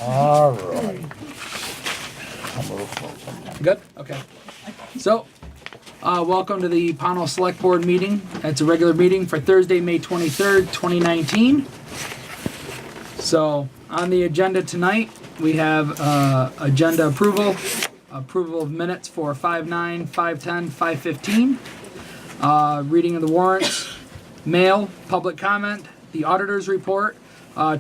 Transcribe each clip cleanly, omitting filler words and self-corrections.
All right. Good? Okay. So, welcome to the Pownal Select Board meeting. It's a regular meeting for Thursday, May 23rd, 2019. So, on the agenda tonight, we have agenda approval of minutes for 5/9, 5/10, 5/15, reading of the warrants, mail, public comment, the auditor's report,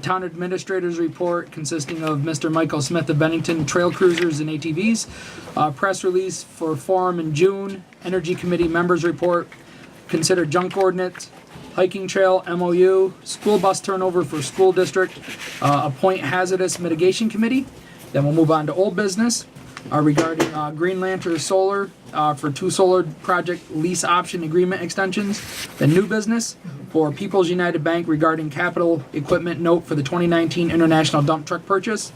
town administrator's report consisting of Mr. Michael Smith of Bennington, trail cruisers and ATVs, press release for forum in June, energy committee members report, consider junk ordinance, hiking trail MOU, school bus turnover for school district, appoint hazardous mitigation committee. Then we'll move on to old business regarding Green Lantern Solar for 2 solar project lease option agreement extensions. Then new business for People's United Bank regarding capital equipment note for the 2019 international dump truck purchase,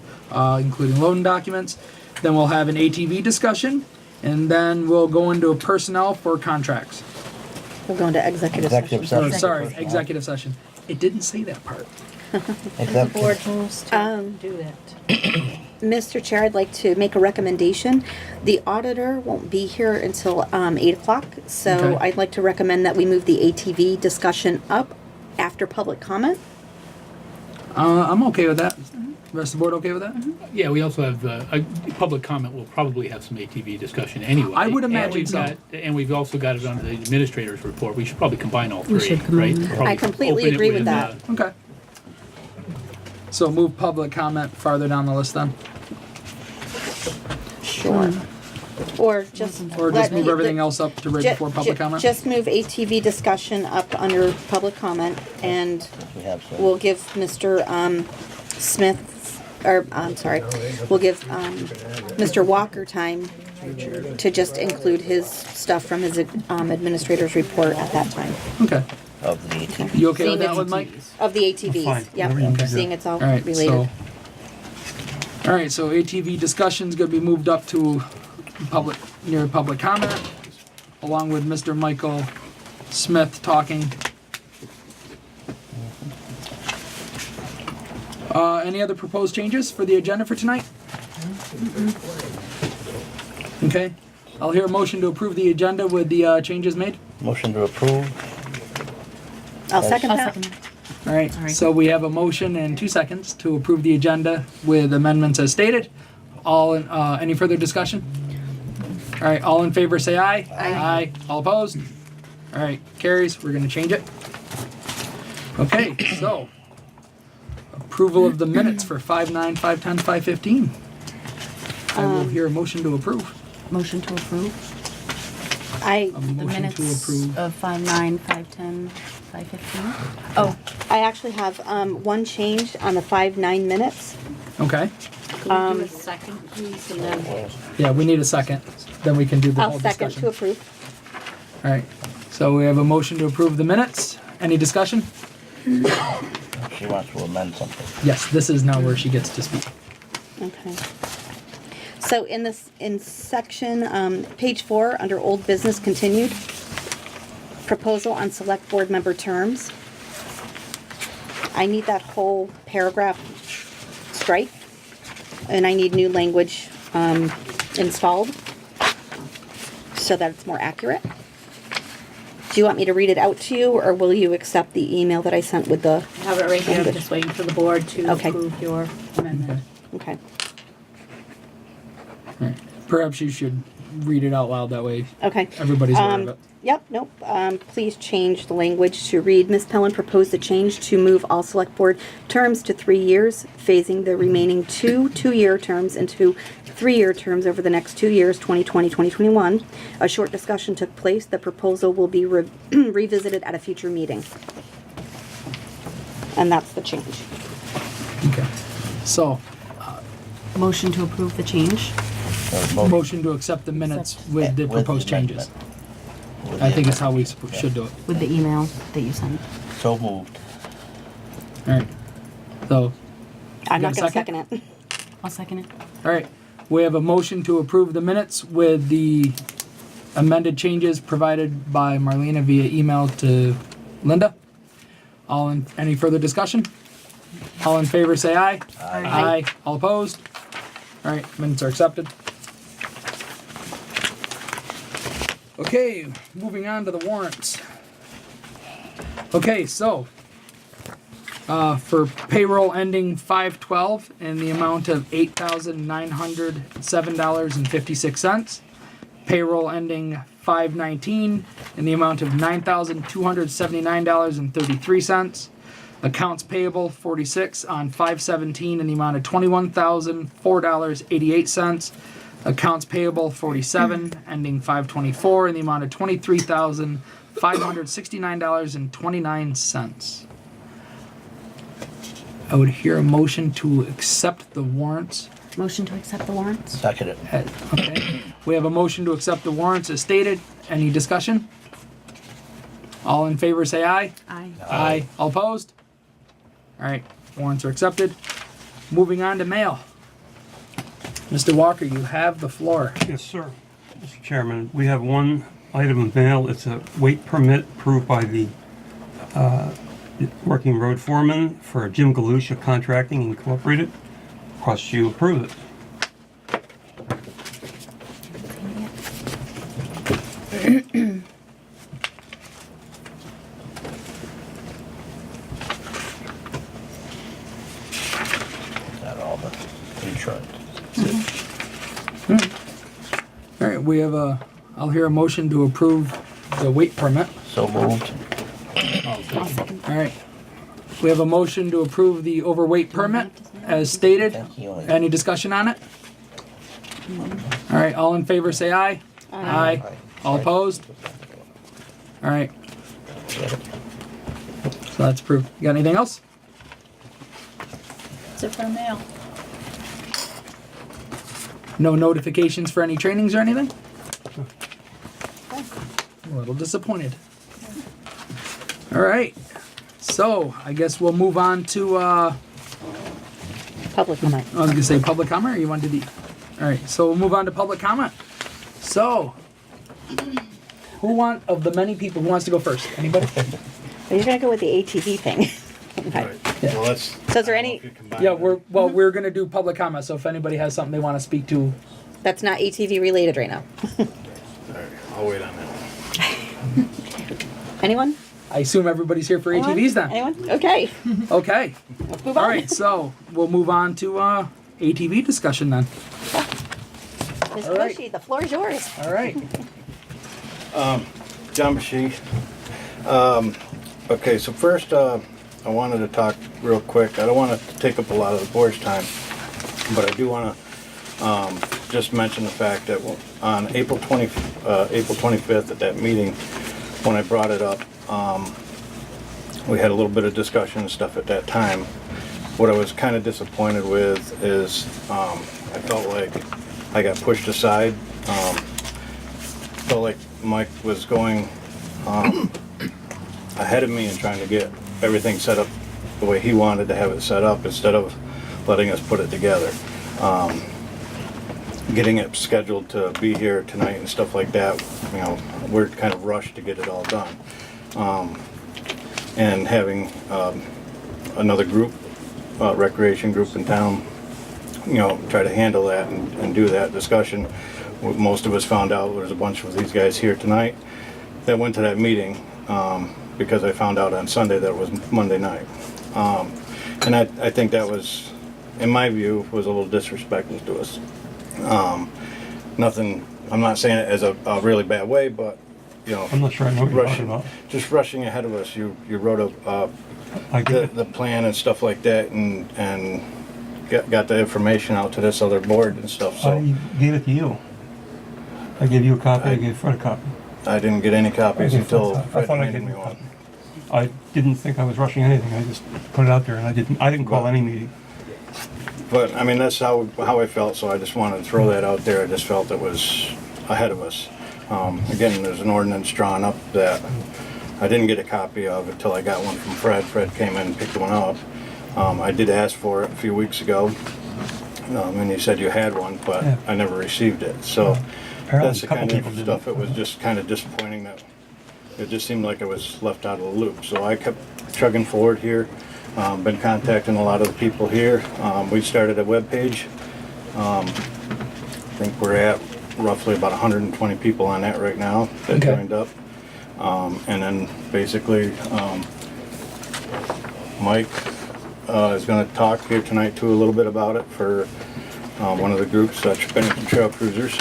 including loan documents. Then we'll have an ATV discussion, and then we'll go into a personnel for contracts. We'll go into executive Executive session. session. Sorry, executive session. It didn't say that part. The board moves to do that. Mr. Chair, I'd like to make a recommendation. The auditor won't be here until 8 o'clock, so Okay. I'd like to recommend that we move the ATV discussion up after public comment. I'm okay with that. Rest of the board okay with that? Yeah, we also have, public comment will probably have some ATV discussion anyway. I would And imagine we've so. and we've also got it under the administrator's report. We should probably combine all three, should combine right? them. Probably I completely open it agree with that. Okay. So move public comment farther down the list then? Sure. Or just. Or let just move the- everything else up to right ju- before public ju- comment? Just move ATV discussion up under public comment, and We have some. we'll give Mr. Smith, or, I'm sorry, we'll give Mr. Walker time to just include his stuff from his administrator's report at that time. Okay. Of the ATV. You okay with Seeing that it's- one, Mike? Of the ATVs, fine. yep, Everything's seeing it's all Alright, related. so. Alright, so ATV discussion's gonna be moved up to public, near public comment, along with Mr. Michael Smith talking. Any other proposed changes for the agenda for tonight? Okay, I'll hear a motion to approve the agenda with the changes made. Motion to approve. I'll second I'll that. second it. Alright, Alright. so we have a motion and 2 seconds to approve the agenda with amendments as stated. All in, any further discussion? Alright, all in favor say aye. Aye. All opposed? Alright, carries, we're gonna change it. Okay, so, approval of the minutes for 5/9, 5/10, 5/15. I will hear a motion to approve. Motion to approve A the motion to minutes approve. of 5/9, 5/10, 5/15. Oh, I actually have one change on the 5/9 minutes. Okay, can we do a second, please, and then yeah, we need a second, then we can do the whole I'll second to discussion. approve. Alright, so we have a motion to approve the minutes. Any discussion? She wants to amend something. Yes, this is now where she gets to speak. Okay. So in section, page 4, under old business continued, proposal on select board member terms. I need that whole paragraph strike, and I need new language, installed so that it's more accurate. Do you want me to read it out to you, or will you accept the email that I sent with the? I have it right here, I'm just waiting for the board to Okay. approve your amendment. Okay. Alright. Perhaps you should read it out loud, that way Okay. everybody's aware of it. Yep, nope. Please change the language to read, Ms. Pellin proposed a change to move all select board terms to 3 years, phasing the remaining 2 two-year terms into 3-year terms over the next 2 years, 2020, 2021. A short discussion took place. The proposal will be revisited at a future meeting. And that's the change. Okay. So, Motion to approve the change. motion to accept the minutes with the With proposed the changes. amendment. With I the think it's how we amendment. should do it. With the email that you sent. So moved. Alright. So, I'm got not a gonna second? second it. I'll second it. alright. We have a motion to approve the minutes with the amended changes provided by Marlena via email to Linda. Any further discussion? All in favor, say aye. Aye. All opposed? All right, minutes are accepted. Okay, moving on to the warrants. Okay, so for payroll ending 5/12 in the amount of $8,907.56. Payroll ending 5/19 in the amount of $9,279.33. Accounts payable 46 on 5/17 in the amount of $21,004.88. Accounts payable 47 ending 5/24 in the amount of $23,569.29. I would hear a motion to accept the warrants. Motion to accept the warrants? Second it. Okay. We have a motion to accept the warrants as stated. Any discussion? All in favor say aye. Aye. Aye. All opposed? All right. Warrants are accepted. Moving on to mail. Mr. Walker, you have the floor. Yes, sir. Mr. Chairman, we have one item of mail. It's a weight permit approved by the working road foreman for Jim Galusha Contracting Incorporated. Request you approve it. Got all the insurance. All right. We have a. I'll hear a motion to approve the weight permit. So moved. I'll second. All right. We have a motion to approve the overweight permit as stated. Thank you. Any discussion on it? All right. All in favor say aye. Aye. All opposed? All right. So that's approved. You got anything else? Is it for mail? No notifications for any trainings or anything? A little disappointed. All right. So I guess we'll move on to, Public comment. I was gonna say public comment, or you want to do the, all right, so we'll move on to public comment. So, of the many people, who wants to go first? Anybody? Are you gonna go with the ATV thing? Okay. Well, let's. So is there any, Yeah, we're gonna do public comment, so if anybody has something they want to speak to, that's not ATV related right now? All right, I'll wait on that. Anyone? I assume everybody's here for ATVs then. Anyone? Okay. Okay, Let's move on. all right, so we'll move on to ATV discussion then. Ms. all right. Bushy, the floor is yours. All right. John Bashy. Okay, so first, I wanted to talk real quick. I don't want to take up a lot of the board's time, but I do want to just mention the fact that on April 25th at that meeting, when I brought it up, we had a little bit of discussion and stuff at that time. What I was kind of disappointed with is I felt like I got pushed aside. Felt like Mike was going ahead of me and trying to get everything set up the way he wanted to have it set up instead of letting us put it together. Getting it scheduled to be here tonight and stuff like that, you know, we're kind of rushed to get it all done. And having another group, recreation group in town, you know, try to handle that and do that discussion. Most of us found out there's a bunch of these guys here tonight that went to that meeting because I found out on Sunday that it was Monday night. And I think that was, in my view, was a little disrespectful to us. Nothing, I'm not saying it as a really bad way, but, you know. I'm not sure I know what you're talking about. Just rushing ahead of us. You wrote I get it. the plan and stuff like that and got the information out to this other board and stuff, so. I gave it to you. I gave you a copy, I gave Fred a copy. I didn't get any copies Okay, until I Fred thought I handed gave me you a one. copy. I didn't think I was rushing anything, I just put it out there and I didn't call any meeting. But, I mean, that's how I felt, so I just wanted to throw that out there. I just felt it was ahead of us. Again, there's an ordinance drawn up that I didn't get a copy of until I got one from Fred. Fred came in and picked one up. I did ask for it a few weeks ago, and he said you had one, but Yeah. I never received it. So Apparently that's the a couple kind of people didn't. stuff. It was just kind of disappointing that it just seemed like I was left out of the loop. So I kept chugging forward here. Been contacting a lot of the people here. We started a webpage. I think we're at roughly about 120 people on that right now that Okay. joined up. And then basically, Mike is going to talk here tonight too a little bit about it for one of the groups, Bennington Trail Cruisers.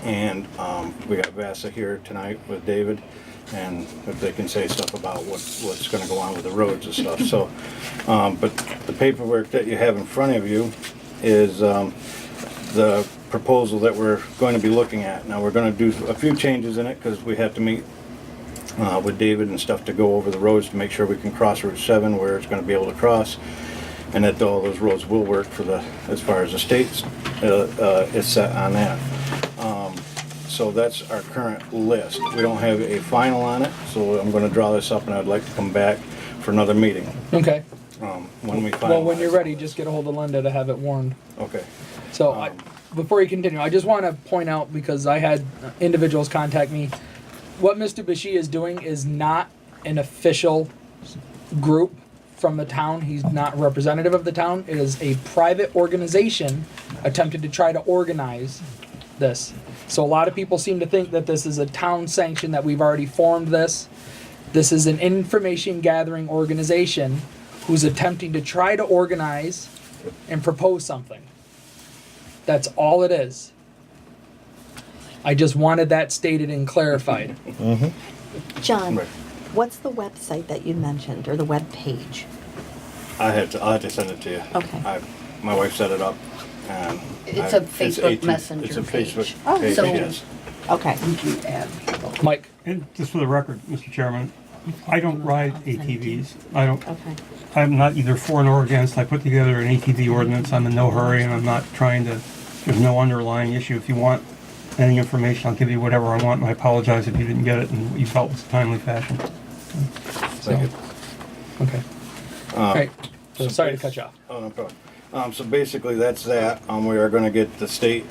And we got Vasa here tonight with David, and if they can say stuff about what's going to go on with the roads and stuff. So, but the paperwork that you have in front of you is the proposal that we're going to be looking at. Now we're going to do a few changes in it because we have to meet with David and stuff to go over the roads to make sure we can cross Route 7 where it's going to be able to cross, and that all those roads will work for as far as the state's is set on that. So that's our current list. We don't have a final on it, so I'm going to draw this up, and I'd like to come back for another meeting Okay. when we finalize. Well, when you're ready, just get a hold of Linda to have it warned. Okay. So, before you continue, I just want to point out, because I had individuals contact me, what Mr. Bashi is doing is not an official group from the town. He's not representative of the town. It is a private organization attempting to try to organize this. So a lot of people seem to think that this is a town sanction, that we've already formed this. This is an information gathering organization who's attempting to try to organize and propose something. That's all it is. I just wanted that stated and clarified. John, Right. what's the website that you mentioned, or the web page? I'll have to send it to you. Okay. My wife set it up. And It's a Facebook Messenger It's a page. Facebook Oh, page, so- yes. Okay. You can add people. Mike, And just for the record, Mr. Chairman, I don't ride ATVs. Okay. I'm not either for nor against. I put together an ATV ordinance. I'm in no hurry, and I'm not trying to, there's no underlying issue. If you want any information, I'll give you whatever I want, and I apologize if you didn't get it and you felt it was a timely fashion. Thank you. okay. All right. So sorry to cut you off. Oh, no problem. So basically, that's that. We are going to get the state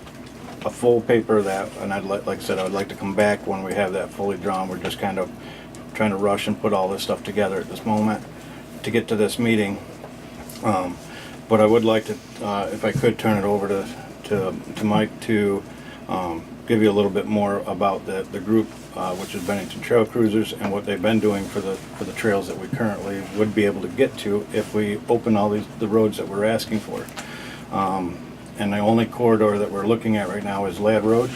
a full paper of that, and like I said, I'd like to come back when we have that fully drawn. We're just kind of trying to rush and put all this stuff together at this moment to get to this meeting. But I would like to, if I could, turn it over to Mike to give you a little bit more about the group, which is Bennington Trail Cruisers, and what they've been doing for the trails that we currently would be able to get to if we open all the roads that we're asking for. And the only corridor that we're looking at right now is Ladd Road,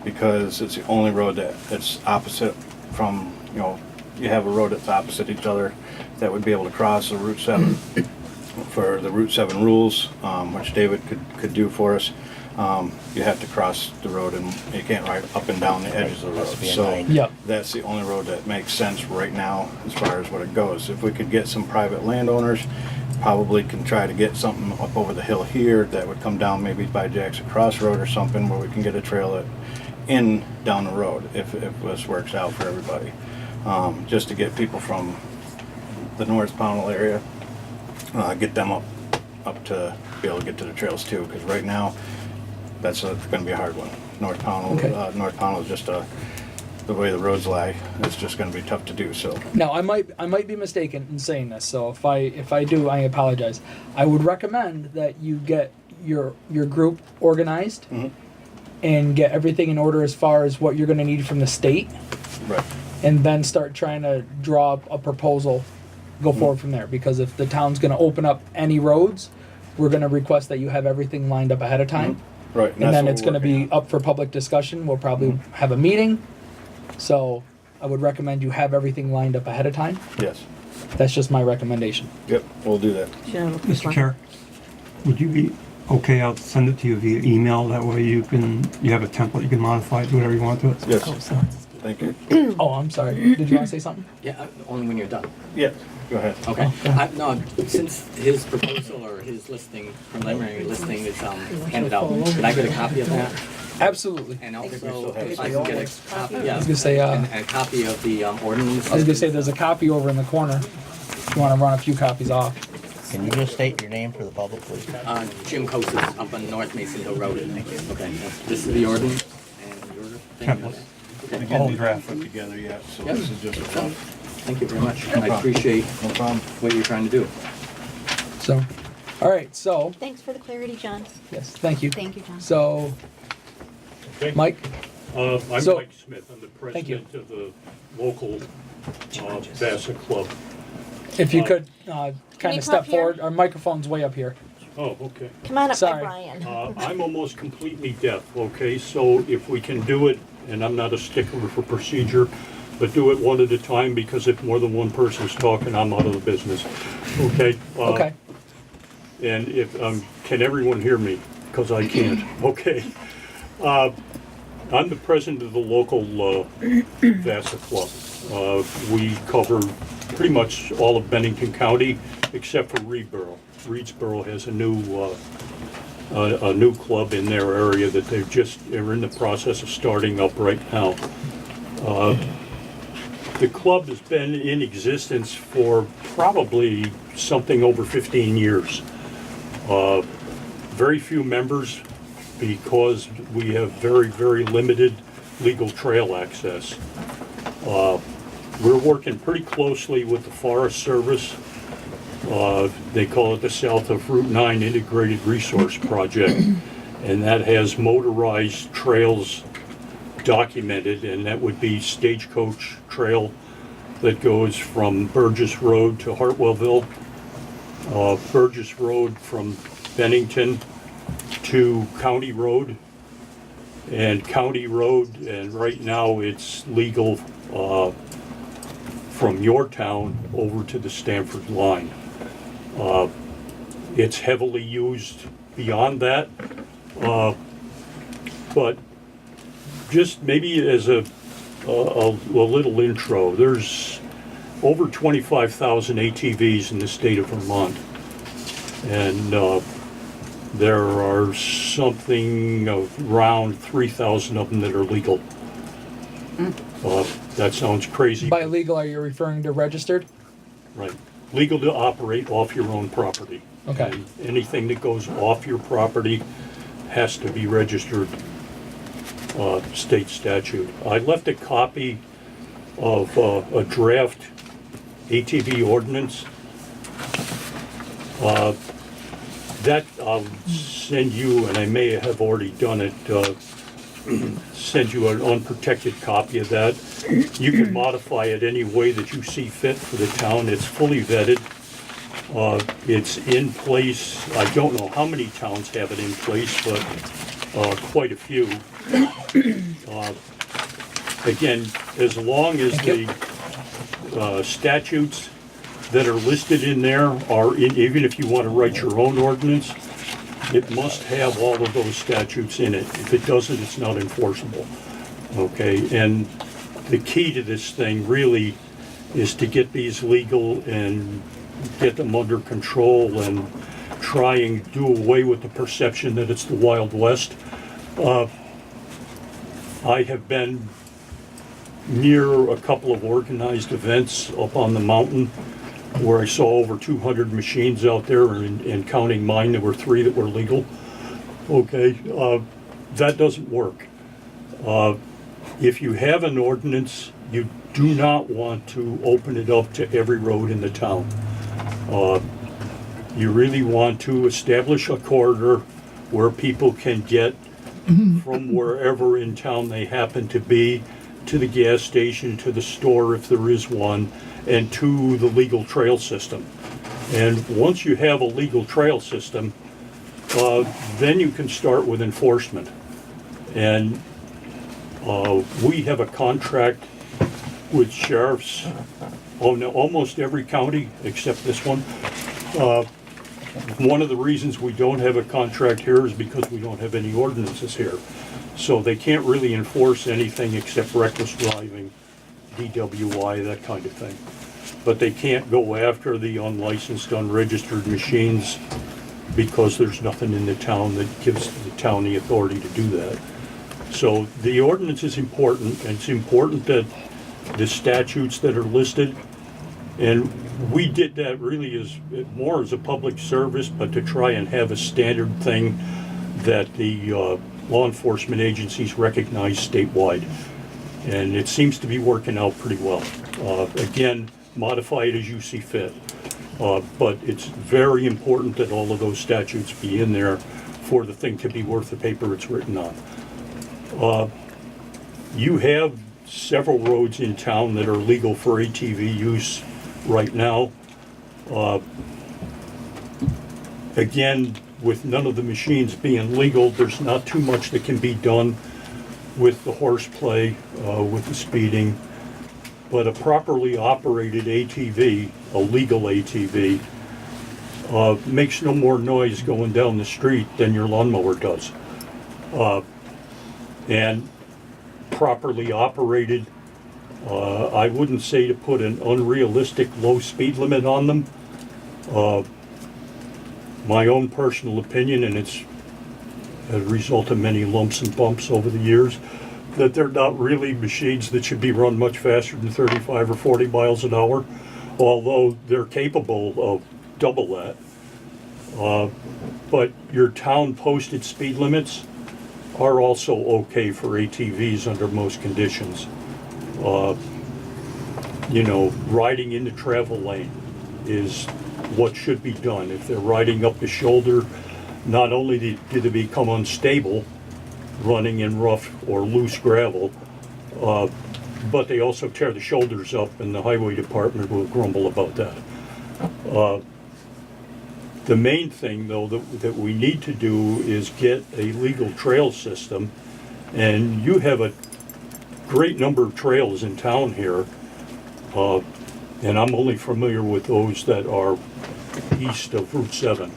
because it's the only road that's opposite from, you have a road that's opposite each other that would be able to cross the Route 7 for the Route 7 rules, which David could do for us. You have to cross the road, and you can't ride up and down the edges of the road. So Yep. that's the only road that makes sense right now as far as what it goes. If we could get some private landowners, probably can try to get something up over the hill here that would come down maybe by Jackson Cross Road or something, where we can get a trail down the road if this works out for everybody. Just to get people from the North Pownal area, get them up to be able to get to the trails too, because right now that's going to be a hard one. North Pownal, Okay. North Pownal is just the way the roads lie. It's just going to be tough to do. So Now, I might be mistaken in saying this, so if I do, I apologize. I would recommend that you get your group organized and get everything in order as far as what you're going to need from the state, right. and then start trying to draw up a proposal, go forward from there. Because if the town's going to open up any roads, we're going to request that you have everything lined up ahead of time. Right. And then it's going to be up for public discussion. We'll probably have a meeting. So I would recommend you have everything lined up ahead of time. Yes. That's just my recommendation. Yep. We'll do that. Mr. Chair, would you be okay? I'll send it to you via email. That way you have a template. You can modify it, do whatever you want to it. Yes. Thank you. Oh, I'm sorry. Did you want to say something? Yeah, only when you're done. Yes. Go ahead. Okay. No, since his proposal or his preliminary listing is handed out, could I get a copy of that? Absolutely. And also, still have if I can get a copy, yeah. I was gonna say, and a copy of the ordinance. I was gonna say there's a copy over in the corner. If you want to run a few copies off. Can you just state your name for the public, please? Jim Kosis up on North Mason Hill Road. Thank you. Okay. This is the ordinance and your thing. Template. Okay. Again, All these draft. aren't put together yet, so Yep. this is just a rough. Thank you very much. No I problem. appreciate No problem. what you're trying to do. So, all right, so, Thanks for the clarity, John. yes, thank you. Thank you, John. So, Okay. Mike? I'm So- Mike Smith. I'm the Thank you. president of the local VASA club. If you could kind you of come step up here? forward, our microphone's way up here. Oh, okay. Come on up, Sorry. Brian. I'm almost completely deaf, okay? So if we can do it, and I'm not a stickler for procedure, but do it one at a time, because if more than one person's talking, I'm out of the business, okay? Okay. And if, can everyone hear me? Because I can't, okay? I'm the president of the local VASA club. We cover pretty much all of Bennington County, except for Reedsboro. Reedsboro has a new club in their area that they're in the process of starting up right now. The club has been in existence for probably something over 15 years. Very few members, because we have very, very limited legal trail access. We're working pretty closely with the Forest Service. They call it the South of Route 9 Integrated Resource Project, and that has motorized trails documented, and that would be Stagecoach Trail that goes from Burgess Road to Hartwellville, Burgess Road from Bennington to County Road, and County Road, and right now it's legal from Yorktown over to the Stamford line. It's heavily used beyond that, but just maybe as a little intro, there's over 25,000 ATVs in the state of Vermont, and there are something around 3,000 of them that are legal. That sounds crazy. By legal, are you referring to registered? Right. Legal to operate off your own property. Okay. And anything that goes off your property has to be registered, state statute. I left a copy of a draft ATV ordinance. That I'll send you, and I may have already done it, send you an unprotected copy of that. You can modify it any way that you see fit for the town. It's fully vetted. It's in place. I don't know how many towns have it in place, but quite a few. Again, as long as the statutes that are listed in there are, even if you want to write your own ordinance, it must have all of those statutes in it. If it doesn't, it's not enforceable. Okay, and the key to this thing really is to get these legal and get them under control and try and do away with the perception that it's the Wild West. I have been near a couple of organized events up on the mountain where I saw over 200 machines out there, and counting mine, there were 3 that were legal. Okay, that doesn't work. If you have an ordinance, you do not want to open it up to every road in the town. You really want to establish a corridor where people can get from wherever in town they happen to be, to the gas station, to the store if there is one, and to the legal trail system. And once you have a legal trail system, then you can start with enforcement. And we have a contract with sheriffs on almost every county except this one. One of the reasons we don't have a contract here is because we don't have any ordinances here. So they can't really enforce anything except reckless driving, DWI, that kind of thing. But they can't go after the unlicensed, unregistered machines because there's nothing in the town that gives the town the authority to do that. So the ordinance is important, and it's important that the statutes that are listed, and we did that really as more as a public service, but to try and have a standard thing that the law enforcement agencies recognize statewide. And it seems to be working out pretty well. Again, modify it as you see fit. But it's very important that all of those statutes be in there for the thing to be worth the paper it's written on. You have several roads in town that are legal for ATV use right now. Again, with none of the machines being legal, there's not too much that can be done with the horseplay, with the speeding. But a properly operated ATV, a legal ATV, makes no more noise going down the street than your lawnmower does. And properly operated, I wouldn't say to put an unrealistic low speed limit on them. My own personal opinion, and it's a result of many lumps and bumps over the years, that they're not really machines that should be run much faster than 35 or 40 miles an hour, although they're capable of double that. But your town posted speed limits are also okay for ATVs under most conditions. You know, riding in the travel lane is what should be done. If they're riding up the shoulder, not only do they become unstable running in rough or loose gravel, but they also tear the shoulders up, and the highway department will grumble about that. The main thing, though, that we need to do is get a legal trail system, and you have a great number of trails in town here, and I'm only familiar with those that are east of Route 7.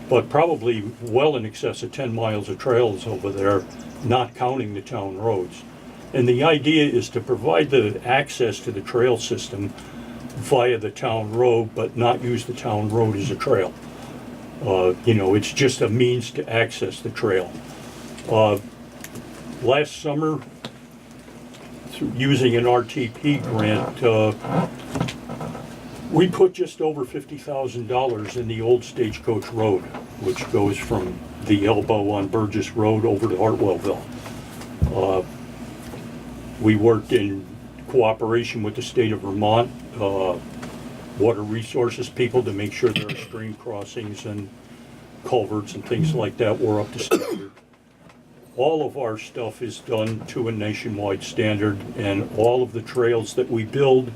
But probably well in excess of 10 miles of trails over there, not counting the town roads. And the idea is to provide the access to the trail system via the town road, but not use the town road as a trail. You know, it's just a means to access the trail. Last summer, using an RTP grant, we put just over $50,000 in the old Stagecoach Road, which goes from the elbow on Burgess Road over to Hartwellville. We worked in cooperation with the state of Vermont, water resources people, to make sure there are stream crossings and culverts and things like that were up to standard. All of our stuff is done to a nationwide standard, and all of the trails that we build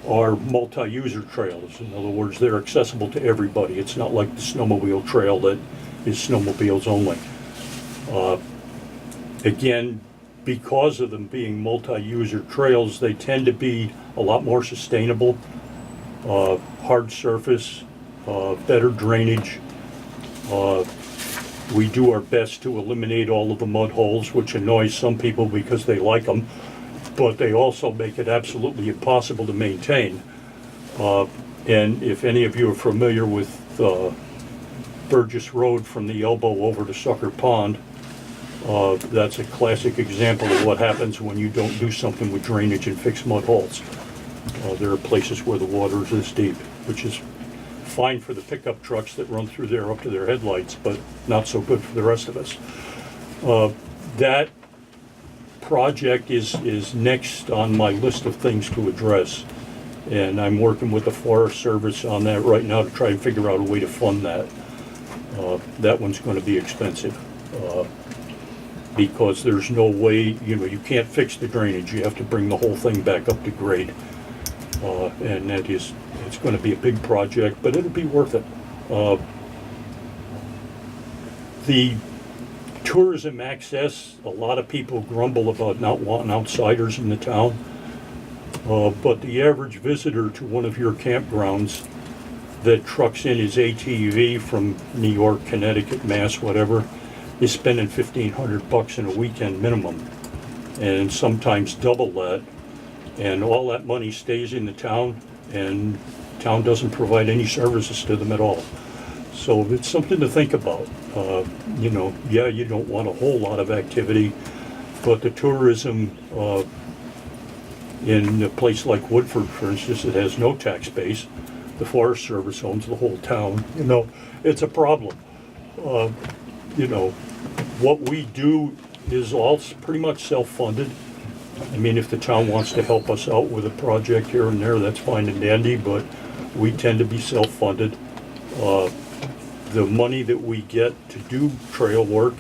are multi-user trails. In other words, they're accessible to everybody. It's not like the snowmobile trail that is snowmobiles only. Again, because of them being multi-user trails, they tend to be a lot more sustainable, hard surface, better drainage. We do our best to eliminate all of the mud holes, which annoys some people because they like them, but they also make it absolutely impossible to maintain. And if any of you are familiar with Burgess Road from the elbow over to Sucker Pond, that's a classic example of what happens when you don't do something with drainage and fix mud holes. There are places where the water is this deep, which is fine for the pickup trucks that run through there up to their headlights, but not so good for the rest of us. That project is next on my list of things to address, and I'm working with the Forest Service on that right now to try and figure out a way to fund that. That one's going to be expensive, because there's no way, you know, you can't fix the drainage. You have to bring the whole thing back up to grade, and it's going to be a big project, but it'll be worth it. The tourism access, a lot of people grumble about not wanting outsiders in the town, but the average visitor to one of your campgrounds that trucks in his ATV from New York, Connecticut, Mass, whatever, is spending $1,500 in a weekend minimum, and sometimes double that, and all that money stays in the town, and town doesn't provide any services to them at all. So it's something to think about. You know, yeah, you don't want a whole lot of activity, but the tourism in a place like Woodford, for instance, it has no tax base. The Forest Service owns the whole town. You know, it's a problem. You know, what we do is all pretty much self-funded. I mean, if the town wants to help us out with a project here and there, that's fine and dandy, but we tend to be self-funded. The money that we get to do trail work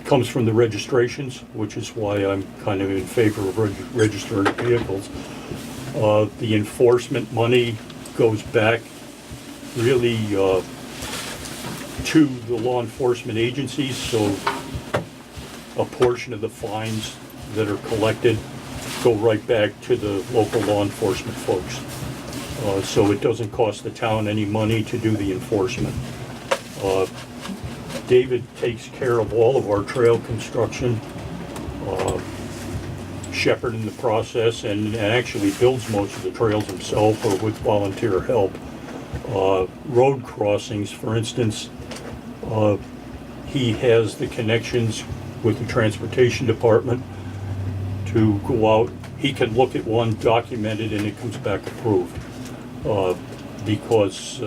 comes from the registrations, which is why I'm kind of in favor of registering vehicles. The enforcement money goes back really to the law enforcement agencies, so a portion of the fines that are collected go right back to the local law enforcement folks. So it doesn't cost the town any money to do the enforcement. David takes care of all of our trail construction, shepherding the process, and actually builds most of the trails himself or with volunteer help. Road crossings, for instance, he has the connections with the transportation department to go out. He can look at one, document it, and it comes back approved. Because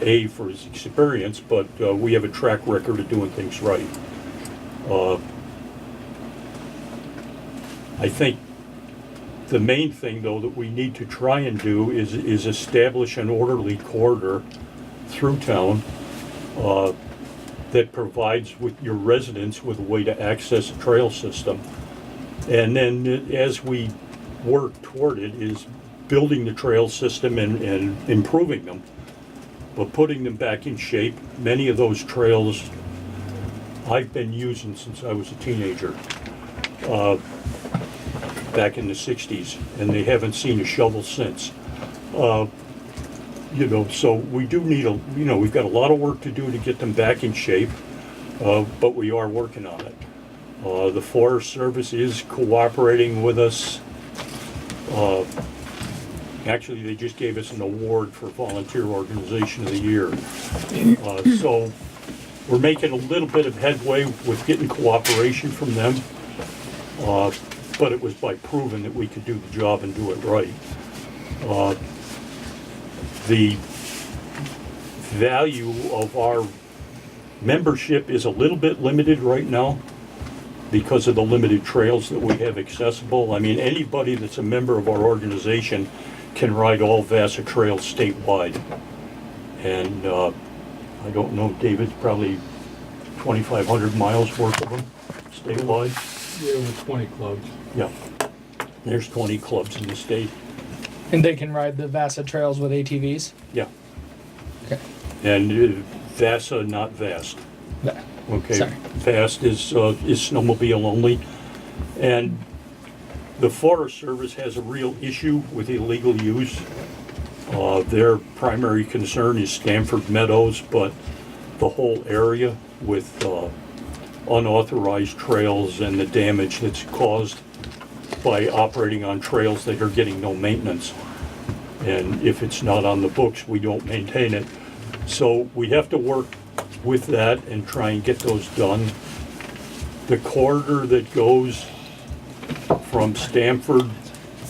A, for his experience, but we have a track record of doing things right. I think the main thing, though, that we need to try and do is establish an orderly corridor through town that provides with your residents with a way to access a trail system. And then as we work toward it is building the trail system and improving them, but putting them back in shape. Many of those trails I've been using since I was a teenager, back in the 60s, and they haven't seen a shovel since. You know, so we do need we've got a lot of work to do to get them back in shape, but we are working on it. The Forest Service is cooperating with us. Actually, they just gave us an award for Volunteer Organization of the Year. So we're making a little bit of headway with getting cooperation from them, but it was by proving that we could do the job and do it right. The value of our membership is a little bit limited right now because of the limited trails that we have accessible. I mean, anybody that's a member of our organization can ride all VASA trails statewide. And I don't know, David, probably 2,500 miles worth of them statewide. Yeah, with 20 clubs. Yeah, there's 20 clubs in the state. And they can ride the VASA trails with ATVs? Yeah. Okay. And VASA, not VAST. Yeah. Okay, Sorry. VAST is snowmobile only. And the Forest Service has a real issue with illegal use. Their primary concern is Stanford Meadows, but the whole area with unauthorized trails and the damage that's caused by operating on trails that are getting no maintenance. And if it's not on the books, we don't maintain it. So we have to work with that and try and get those done. The corridor that goes from Stamford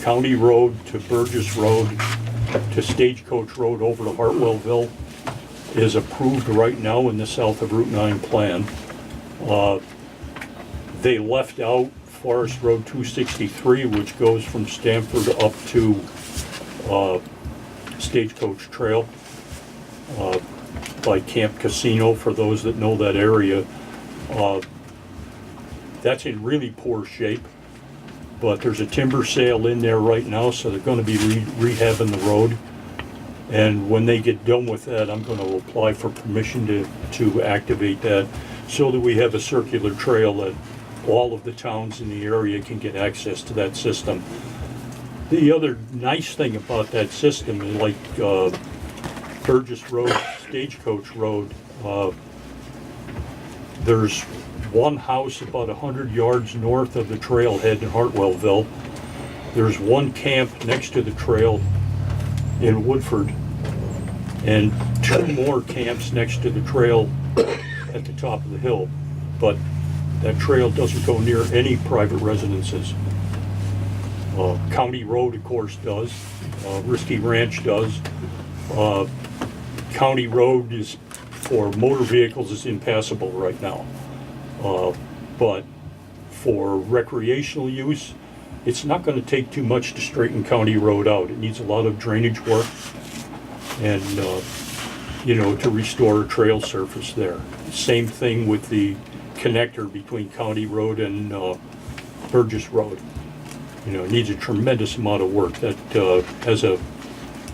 County Road to Burgess Road to Stagecoach Road over to Hartwellville is approved right now in the south of Route 9 plan. They left out Forest Road 263, which goes from Stamford up to Stagecoach Trail by Camp Casino, for those that know that area. That's in really poor shape, but there's a timber sale in there right now, so they're going to be rehabbing the road. And when they get done with that, I'm going to apply for permission to activate that so that we have a circular trail that all of the towns in the area can get access to that system. The other nice thing about that system is like Burgess Road, Stagecoach Road, there's one house about 100 yards north of the trailhead in Hartwellville. There's one camp next to the trail in Woodford, and two more camps next to the trail at the top of the hill. But that trail doesn't go near any private residences. County Road, of course, does. Risky Ranch does. County Road is, for motor vehicles, is impassable right now. But for recreational use, it's not gonna take too much to straighten County Road out. It needs a lot of drainage work and, to restore a trail surface there. Same thing with the connector between County Road and Burgess Road. It needs a tremendous amount of work. That has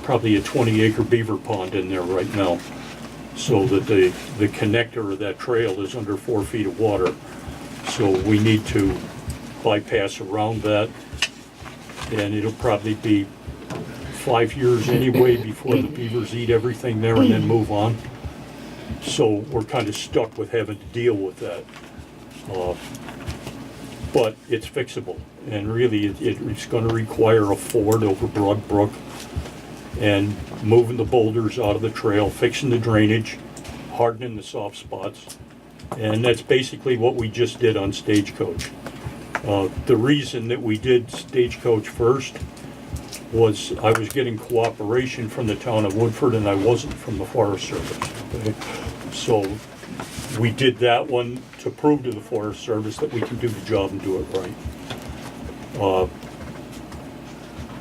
probably a 20-acre beaver pond in there right now, so that the connector of that trail is under 4 feet of water. So we need to bypass around that, and it'll probably be 5 years anyway before the beavers eat everything there and then move on. So we're kind of stuck with having to deal with that. But it's fixable, and really it's going to require a ford over Broad Brook and moving the boulders out of the trail, fixing the drainage, hardening the soft spots, and that's basically what we just did on Stagecoach. The reason that we did Stagecoach first was I was getting cooperation from the town of Woodford and I wasn't from the Forest Service. Okay? So we did that one to prove to the Forest Service that we can do the job and do it right.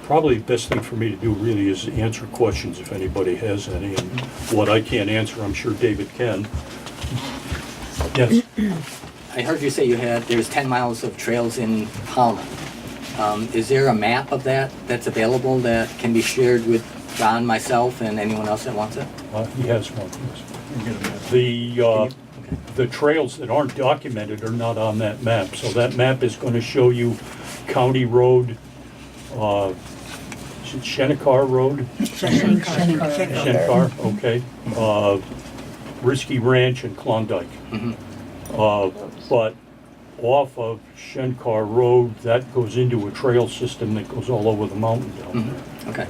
Probably the best thing for me to do really is answer questions if anybody has any, and what I can't answer, I'm sure David can. Yes? I heard you say there's 10 miles of trails in Pownal. Is there a map of that that's available that can be shared with John, myself, and anyone else that wants it? He has one, yes. The trails that aren't documented are not on that map, so that map is going to show you County Road, Shennecar Road? Shennecar, okay. Risky Ranch and Klondike. But off of Shennecar Road, that goes into a trail system that goes all over the mountain down there. Okay.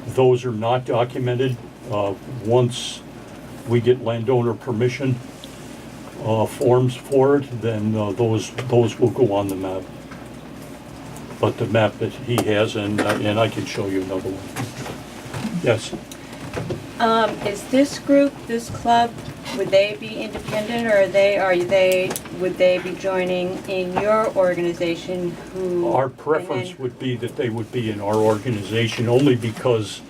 Those are not documented. Once we get landowner permission forms for it, then those will go on the map. But the map that he has, and I can show you another one. Yes. Is this group, this club, would they be independent, or would they be joining in your organization? Our preference would be that they would be in our organization, only because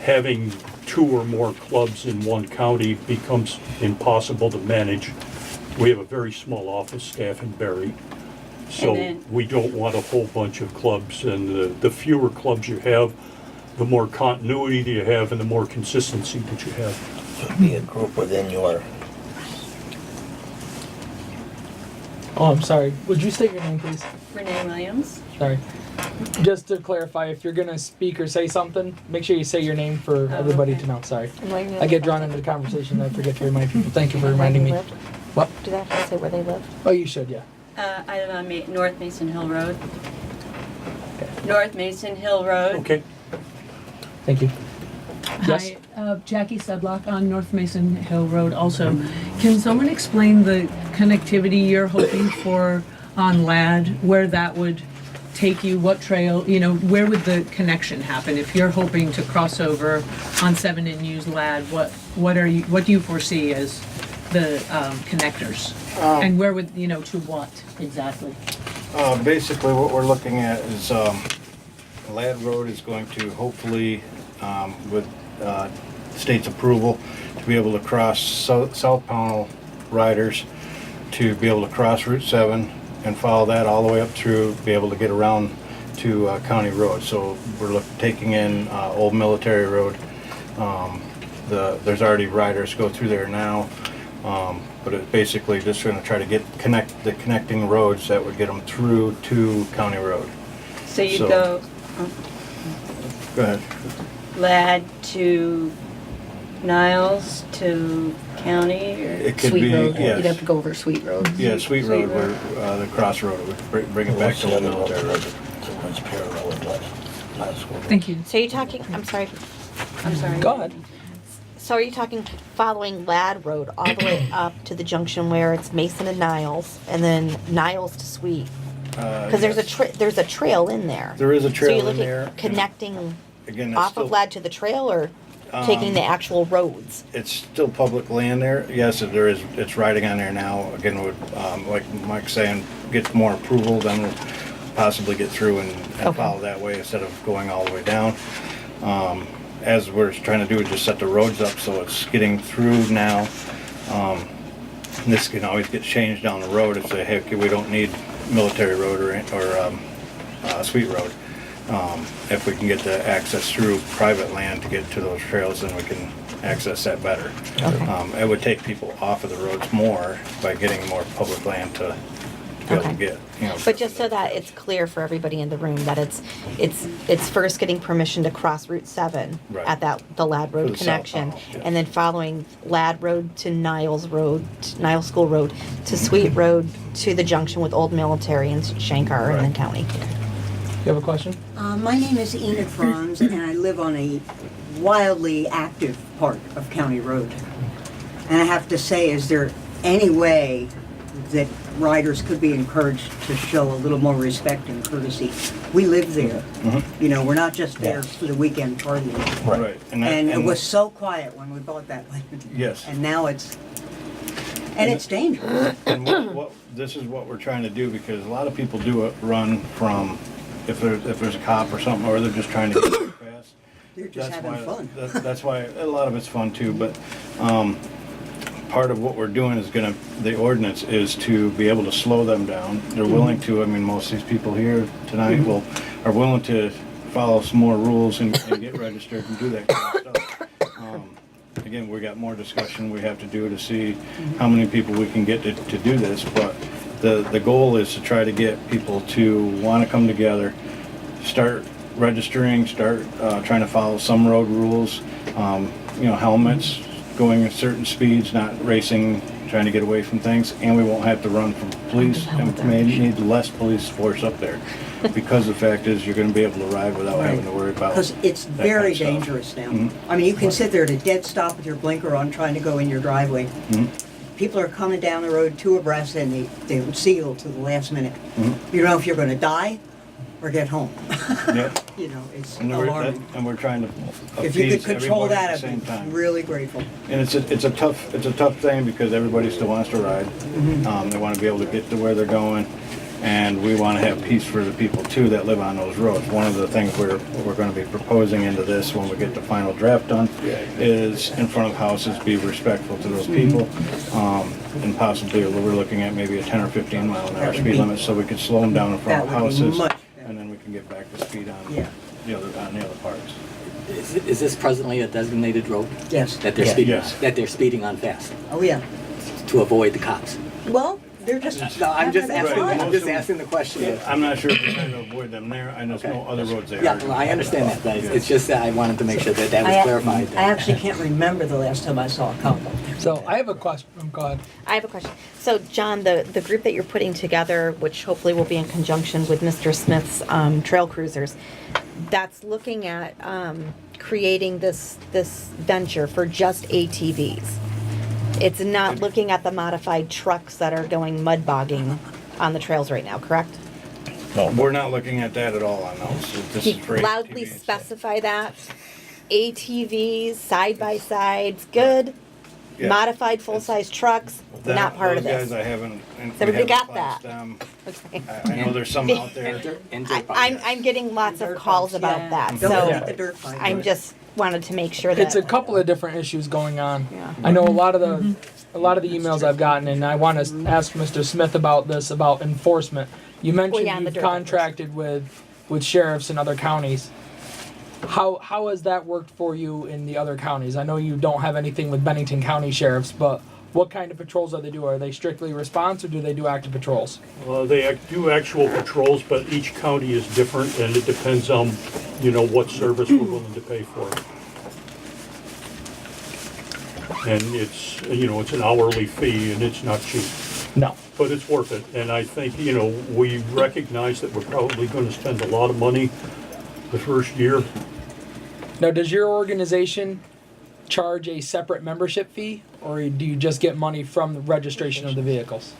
having 2 or more clubs in one county becomes impossible to manage. We have a very small office staff in Barry, so we don't want a whole bunch of clubs, and the fewer clubs you have, the more continuity that you have and the more consistency that you have. So it'd be a group within your, Oh, I'm sorry. Would you state your name, please? Renee Williams. Sorry. Just to clarify, if you're gonna speak or say something, make sure you say your name for everybody to know. Sorry. I get drawn into the conversation and I forget to remind people. Thank you for reminding me. What? Do they have to say where they live? Oh, you should, yeah. I live on North Mason Hill Road. North Mason Hill Road. Okay. Thank you. Yes? Hi, Jackie Sedlock on North Mason Hill Road also. Can someone explain the connectivity you're hoping for on LAD, where that would take you, what trail, where would the connection happen? If you're hoping to cross over on 7 and use LAD, what do you foresee as the connectors? And where would, to what exactly? Basically what we're looking at is Ladd Road is going to hopefully, with state's approval, to be able to cross South Pownal riders, to be able to cross Route 7 and follow that all the way up through, be able to get around to County Road. So we're taking in Old Military Road. There's already riders go through there now, but it's basically just going to try to connect the connecting roads that would get them through to County Road. So you go ahead. Ladd to Niles to County, or It could Sweet be, Road. yes. You'd have to go over Sweet Road. Yeah, Sweet Road, where the crossroad would bring it back what's to the Old other road? Military Road. The one's parallel with last school. Thank you. So you're talking, I'm sorry, Go ahead. so are you talking following Ladd Road all the way up to the junction where it's Mason and Niles, and then Niles to Sweet? Because there's a trail in there. There is a So trail you're in looking there. at connecting Again, that's off of still, Ladd to the trail, or? taking the actual roads? It's still public land there. Yes, there is. It's riding on there now. Again, would like Mike's saying, get more approval, then we'll possibly get through and Okay. follow that way instead of going all the way down. As we're trying to do is just set the roads up so it's getting through now. This can always get changed down the road if they, hey, okay, we don't need Military Road or Sweet Road. If we can get the access through private land to get to those trails, then we can access that better. Okay. It would take people off of the roads more by getting more public land to be able to Okay. get, you know. But just so that it's clear for everybody in the room that it's first getting permission to cross Route 7 Right. at the Lad Road To the south connection, Pownal, yeah. and then following Lad Road to Niles School Road to Sweet Road to the junction with Old Military and Shankar and then Right. County. You have a question? My name is Enid Franz, and I live on a wildly active part of County Road. And I have to say, is there any way that riders could be encouraged to show a little more respect and courtesy? We live there. You know, we're not just there for the weekend partying. Right. And it was so quiet when we bought that land. Yes. And now it's dangerous. And this is what we're trying to do, because a lot of people do it run from, if there's a cop or something, or they're just trying to get there fast. They're just having fun. That's why a lot of it's fun too, but part of what we're doing is the ordinance is to be able to slow them down. They're willing to, I mean, most of these people here tonight are willing to follow some more rules and get registered and do that kind of stuff. Again, we got more discussion we have to do to see how many people we can get to do this, but the goal is to try to get people to want to come together, start registering, start trying to follow some road rules, you know, helmets, going at certain speeds, not racing, trying to get away from things, and we won't have to run from police, and may need less police force up there, because the fact is you're going to be able to ride without having to worry about. Because it's that very kind of stuff. dangerous now. I mean, you can sit there at a dead stop with your blinker on trying to go in your driveway. People are coming down the road two abreast and they would seal to the last minute. You don't know if you're going to die or get home. Yep. You know, it's And alarming. we're trying to If you could appease control everybody that, at the same I'd time. be really grateful. And it's a tough thing, because everybody still wants to ride. They want to be able to get to where they're going, and we want to have peace for the people too that live on those roads. One of the things we're going to be proposing into this when we get the final draft done is in front of houses, be respectful to those people, and possibly we're looking at maybe a 10 or 15 mile an hour speed limit, so we could slow them down in front of That would be houses, much better. and then we can get back to speed on Yeah. the other parts. Is this presently a designated road Yes. that they're Yeah. speeding, Yes. that they're speeding on fast Oh, yeah. to avoid the cops? Well, they're just. No, I'm just having asking. fun. I'm just asking the question. I'm not sure if we're trying to avoid them there. I know there's no other roads there. Yeah, well, I understand that, but it's just that I wanted to make sure that that was clarified. I actually can't remember the last time I saw a cop. So I have a question. Go ahead. I have a question. So, John, the group that you're putting together, which hopefully will be in conjunction with Mr. Smith's trail cruisers, that's looking at creating this venture for just ATVs. It's not looking at the modified trucks that are going mud bogging on the trails right now, correct? No, we're not looking at that at all on those. This is for Loudly ATVs. specify that. ATVs, side-by-sides, good. Yeah. modified full-size trucks, not part of Those this. guys I haven't. Everybody got classed that? them. Okay. I know there's some out there. I'm getting lots of calls about that, Don't so forget the dirt bike. I'm just wanted to make sure that. It's a couple of different issues going on. Yeah. I know a lot of the emails I've gotten, and I want to ask Mr. Smith about this, about enforcement. You mentioned yeah, and the you've dirt bikers. contracted with sheriffs in other counties. How has that worked for you in the other counties? I know you don't have anything with Bennington County sheriffs, but what kind of patrols are they doing? Are they strictly response, or do they do active patrols? They do actual patrols, but each county is different, and it depends on, what service we're willing to pay for. And it's, it's an hourly fee, and it's not cheap. No. But it's worth it, and I think, we recognize that we're probably going to spend a lot of money the first year. Now, does your organization charge a separate membership fee, or do you just get money from the registration of the vehicles?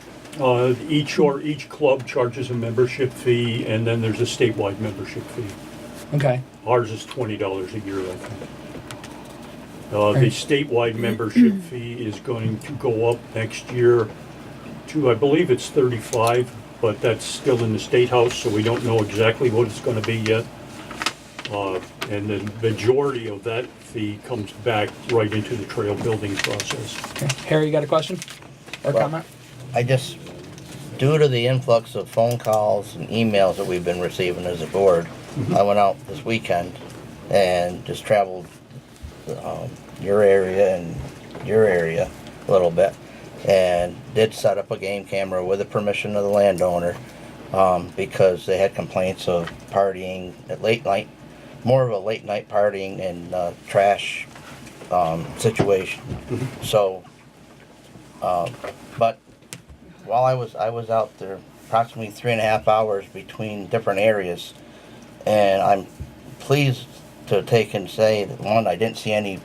Each club charges a membership fee, and then there's a statewide membership fee. Okay. Ours is $20 a year, I think. The statewide membership fee is going to go up next year to, I believe it's 35, but that's still in the State House, so we don't know exactly what it's gonna be yet. And the majority of that fee comes back right into the trail building process. Okay. Harry, you got a question or Well, comment? I just, due to the influx of phone calls and emails that we've been receiving as a board, I went out this weekend and just traveled your area and your area a little bit, and did set up a game camera with the permission of the landowner, because they had complaints of partying at late night, more of a late night partying and trash situation. So, but while I was out there approximately 3.5 hours between different areas, and I'm pleased to take and say that, one, I didn't see any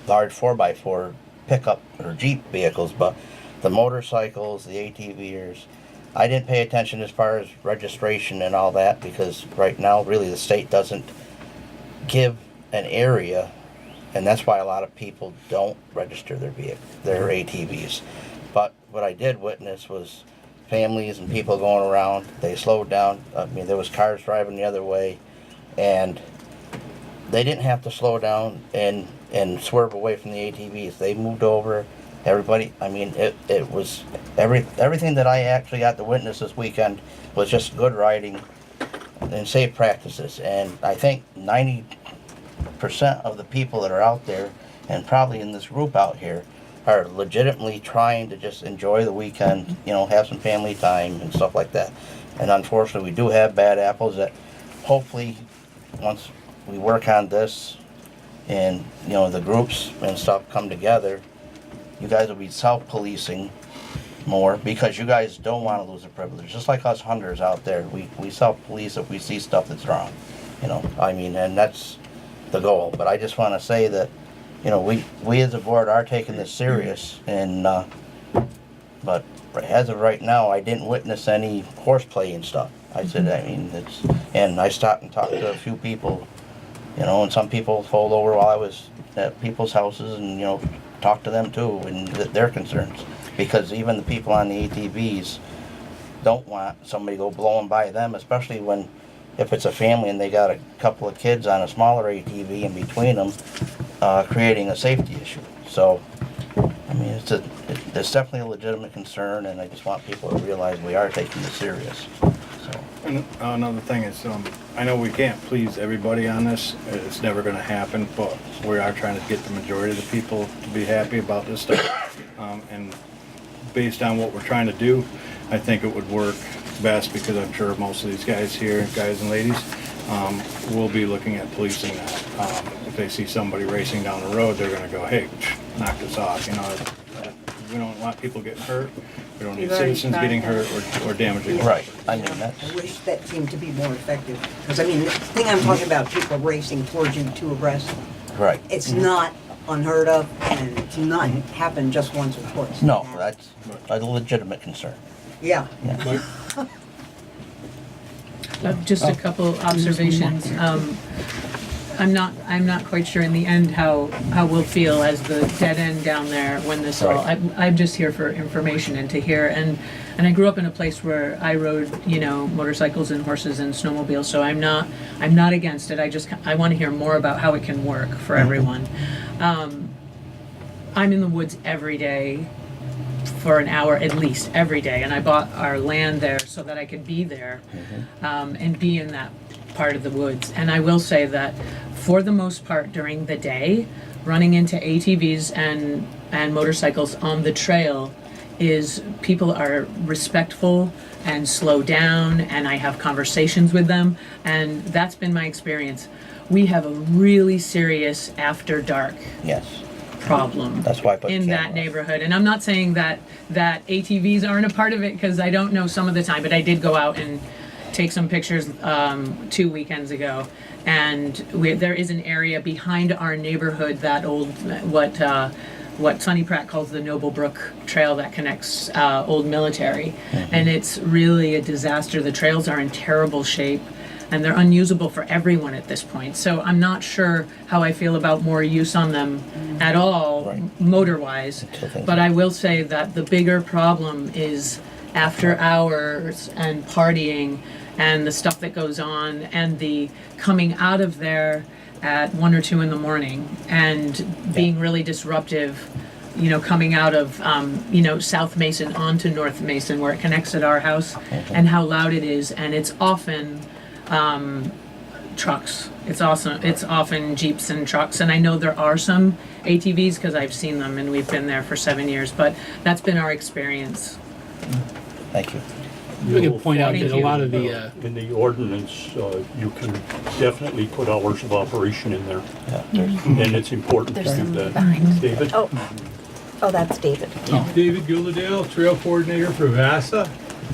large 4x4 pickup or Jeep vehicles, but the motorcycles, the ATVers, I didn't pay attention as far as registration and all that, because right now really the state doesn't give an area, and that's why a lot of people don't register their ATVs. But what I did witness was families and people going around. They slowed down. I mean, there was cars driving the other way, and they didn't have to slow down and swerve away from the ATVs. They moved over. Everybody, I mean, it was everything that I actually got to witness this weekend was just good riding and safe practices. And I think 90% of the people that are out there, and probably in this group out here, are legitimately trying to just enjoy the weekend, you know, have some family time and stuff like that. And unfortunately, we do have bad apples that hopefully, once we work on this and, you know, the groups and stuff come together, you guys will be self-policing more, because you guys don't want to lose a privilege. Just like us hunters out there, we self-police if we see stuff that's wrong. You know, I mean, and that's the goal. But I just want to say that, you know, we as a board are taking this serious, and but as of right now, I didn't witness any horseplay and stuff. I said, I mean, and I stopped and talked to a few people, you know, and some people pulled over while I was at people's houses, and, you know, talked to them too, and their concerns, because even the people on the ATVs don't want somebody to go blowing by them, especially if it's a family and they got a couple of kids on a smaller ATV in between them, creating a safety issue. So, I mean, it's definitely a legitimate concern, and I just want people to realize we are taking this serious. So. And another thing is, I know we can't please everybody on this. It's never going to happen, but we are trying to get the majority of the people to be happy about this stuff. And based on what we're trying to do, I think it would work best, because I'm sure most of these guys here, guys and ladies, will be looking at policing that. If they see somebody racing down the road, they're going to go, hey, knock this off. You know, we don't want people getting hurt. We don't need citizens getting hurt or damaging. Right. I mean, I wish that seemed to be more effective. Because, I mean, the thing I'm talking about, people racing towards you to arrest. right. It's not unheard of, and it's not happened just once or twice. No, that's a legitimate concern. Yeah. Just a couple observations. I'm not quite sure in the end how we'll feel as the dead end down there when this all. I'm just here for information and to hear. And I grew up in a place where I rode, you know, motorcycles and horses and snowmobiles. So I'm not against it. I want to hear more about how it can work for everyone. I'm in the woods every day for an hour at least every day, and I bought our land there so that I could be there and be in that part of the woods. And I will say that for the most part during the day, running into ATVs and motorcycles on the trail is people are respectful and slow down, and I have conversations with them, and that's been my experience. We have a really serious after dark problem. That's why I put in that neighborhood. And I'm not saying that ATVs aren't a part of it, because I don't know some of the time, but I did go out and take some pictures 2 weekends ago, and there is an area behind our neighborhood, that old what Sonny Pratt calls the Noble Brook Trail that connects Old Military, and it's really a disaster. The trails are in terrible shape. and they're unusable for everyone at this point. So I'm not sure how I feel about more use on them at all, Right. motor-wise. Until things- But I will say that the bigger problem is after hours and partying and the stuff that goes on and the coming out of there at 1 or 2 in the morning and being really disruptive, you know, coming out of, you know, South Mason onto North Mason where it connects at our house, and how loud it is. And it's often trucks. It's often Jeeps and trucks. And I know there are some ATVs because I've seen them and we've been there for 7 years, but that's been our experience. Thank you. We can point out Thank that a you. lot of the, In the ordinance, you can definitely put hours of operation in there, Yeah, there's- and it's important to There's do some that. behind. David? Oh, that's David. David Gilladale, Trail Coordinator for VASA.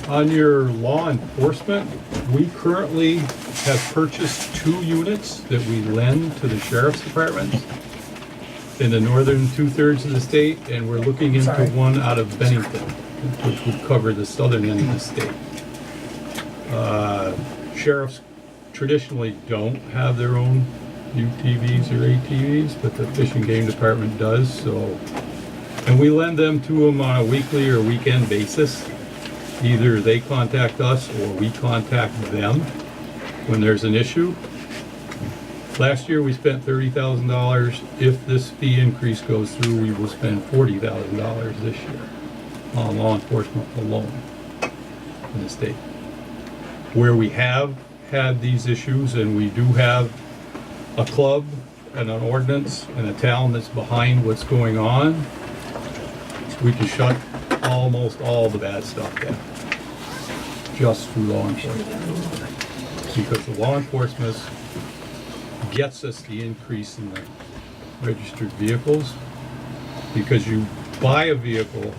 On your law enforcement, we currently have purchased 2 units that we lend to the sheriff's department in the northern 2/3 of the state, and we're looking into one out of Bennington, which would cover the southern end of the state. Sheriffs traditionally don't have their own UTVs or ATVs, but the Fish and Game Department does, so. And we lend them to them on a weekly or weekend basis. Either they contact us or we contact them when there's an issue. Last year, we spent $30,000. If this fee increase goes through, we will spend $40,000 this year on law enforcement alone in the state. Where we have had these issues, and we do have a club and an ordinance and a town that's behind what's going on, we can shut almost all the bad stuff down just through law enforcement. Because the law enforcement gets us the increase in the registered vehicles, because you buy a vehicle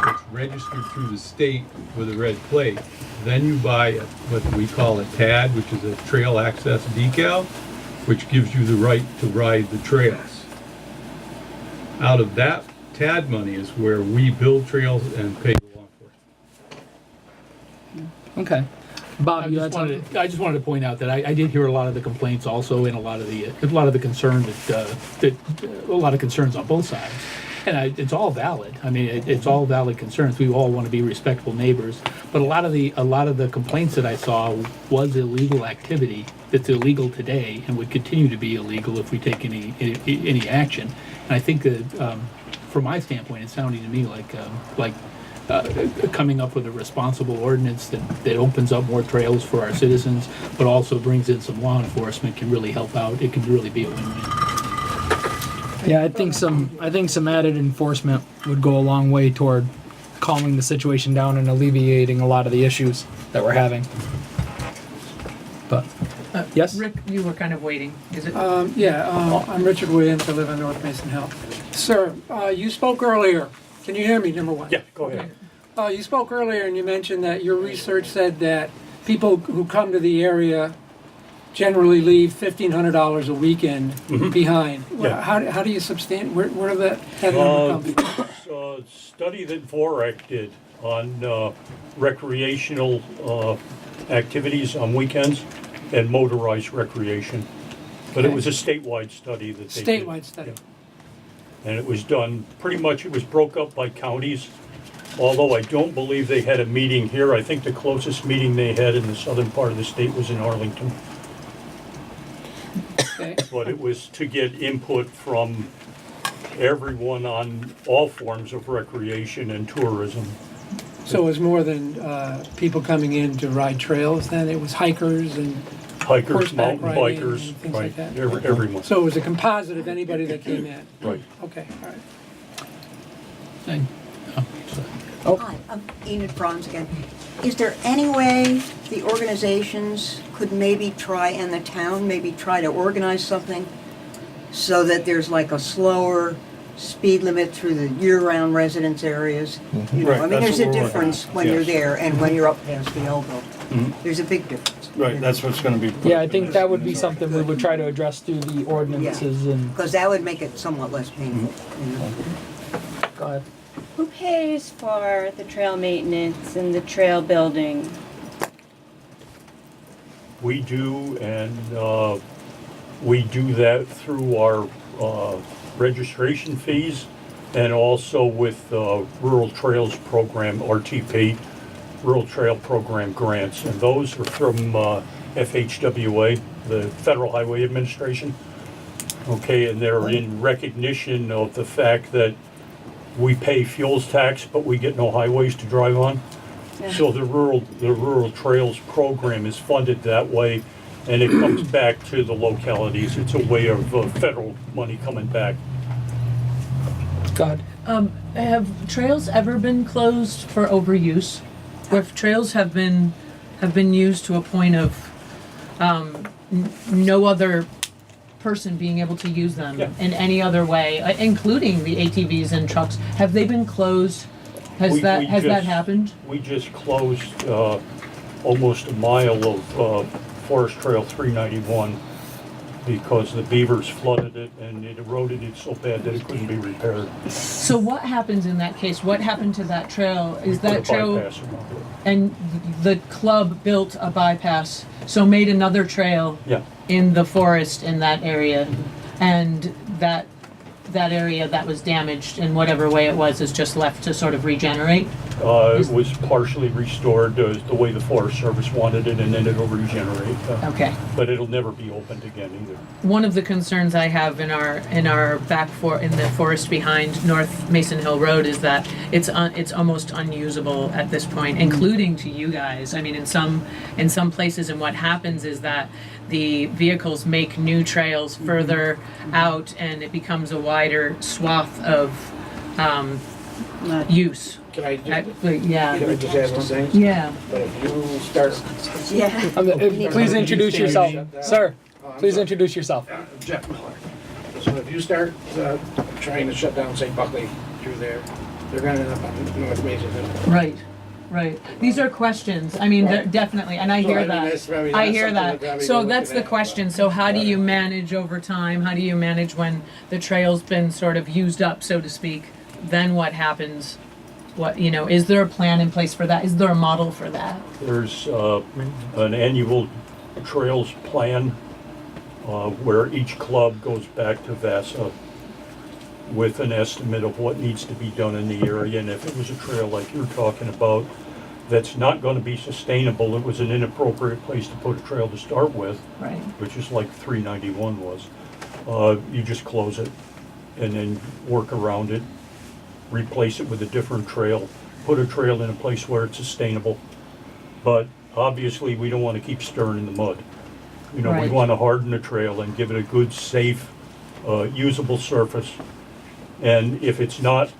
that's registered through the state with a red plate, then you buy what we call a TAD, which is a trail access decal, which gives you the right to ride the trails. Out of that TAD money is where we build trails and pay the law enforcement. Okay. Bob, you had something? I just wanted to point out that I did hear a lot of the complaints also, and a lot of the concern that a lot of concerns on both sides. And it's all valid. I mean, it's all valid concerns. We all want to be respectful neighbors. But a lot of the complaints that I saw was illegal activity that's illegal today and would continue to be illegal if we take any action. And I think that from my standpoint, it's sounding to me like coming up with a responsible ordinance that opens up more trails for our citizens, but also brings in some law enforcement can really help out. It can really be a win-win. Yeah, I think some added enforcement would go a long way toward calming the situation down and alleviating a lot of the issues that we're having. But yes, Rick, you were kind of waiting. Is it? I'm Richard Williams. I live on North Mason Hill. Sir, you spoke earlier. Can you hear me, number one? Yeah, go ahead. You spoke earlier and you mentioned that your research said that people who come to the area generally leave $1,500 a weekend behind. Yeah. How do you where did that number come from? It's a study that VORAC did on recreational activities on weekends and motorized recreation. But it was a statewide study that they did. Statewide study. And it was done, pretty much, it was broke up by counties, although I don't believe they had a meeting here. I think the closest meeting they had in the southern part of the state was in Arlington. Okay. But it was to get input from everyone on all forms of recreation and tourism. So it was more than people coming in to ride trails then? It was hikers and Hikers, horseback mountain riding bikers, and things right, like that? everyone. So it was a composite of anybody that came in? Right. Okay, all right. Hi, I'm Enid Franz again. Is there any way the organizations could maybe try, and the town maybe try to organize something so that there's like a slower speed limit through the year-round residence areas? You know, Right, Mm-hmm. I mean, that's there's a what we're working difference on. when you're Yes. there and when you're up past the elbow. Mhm. There's a big difference. Right, that's what's gonna be. put yeah, I in think this- that would be this something we would try to address through the ordinances and. Because that would make it somewhat less painful. You know? Go ahead. Who pays for the trail maintenance and the trail building? We do, and we do that through our registration fees and also with Rural Trails Program, RTP, Rural Trail Program grants. And those are from FHWA, the Federal Highway Administration. Okay, and they're in recognition of the fact that we pay fuels tax, but we get no highways to drive on. So the Rural Trails Program is funded that way, and it comes back to the localities. It's a way of federal money coming back. God. Have trails ever been closed for overuse? Where trails have been used to a point of no other person being able to use them in any other way, including the ATVs and trucks. Have they been closed? Has that happened? We just closed almost a mile of Forest Trail 391 because the beavers flooded it and it eroded it so bad that it couldn't be repaired. So what happens in that case? What happened to that trail? Is Put a that trail bypass around it. and the club built a bypass, so made another trail Yeah. in the forest in that area, and that area that was damaged in whatever way it was is just left to sort of regenerate? It was partially restored the way the Forest Service wanted it, and then it'll regenerate. Okay. But it'll never be opened again either. One of the concerns I have in our in the forest behind North Mason Hill Road is that it's almost unusable at this point, including to you guys. I mean, in some places, and what happens is that the vehicles make new trails further out, and it becomes a wider swath of use. Can I just, Yeah. can I just add one thing? Yeah. But if you start, Please introduce yourself, sir. Please introduce yourself. Jeff Miller. So if you start trying to shut down, say, Buckley through there, they're gonna end up on North Mason Hill. Right. Right. These are questions. I mean, Right. definitely, and I So, hear I mean, that. that's probably- I that's hear something that. that probably So we're that's looking the at, question. but- So how do Right. you manage over time? How do you manage when the trail's been sort of used up, so to speak? Then what happens? What, is there a plan in place for that? Is there a model for that? There's an annual trails plan where each club goes back to VASA with an estimate of what needs to be done in the area. And if it was a trail like you're talking about that's not going to be sustainable, it was an inappropriate place to put a trail to start with, Right. which is like 391 was. You just close it and then work around it, replace it with a different trail, put a trail in a place where it's sustainable. But obviously, we don't want to keep stirring in the mud. We Right. want to harden the trail and give it a good, safe, usable surface. And if it's not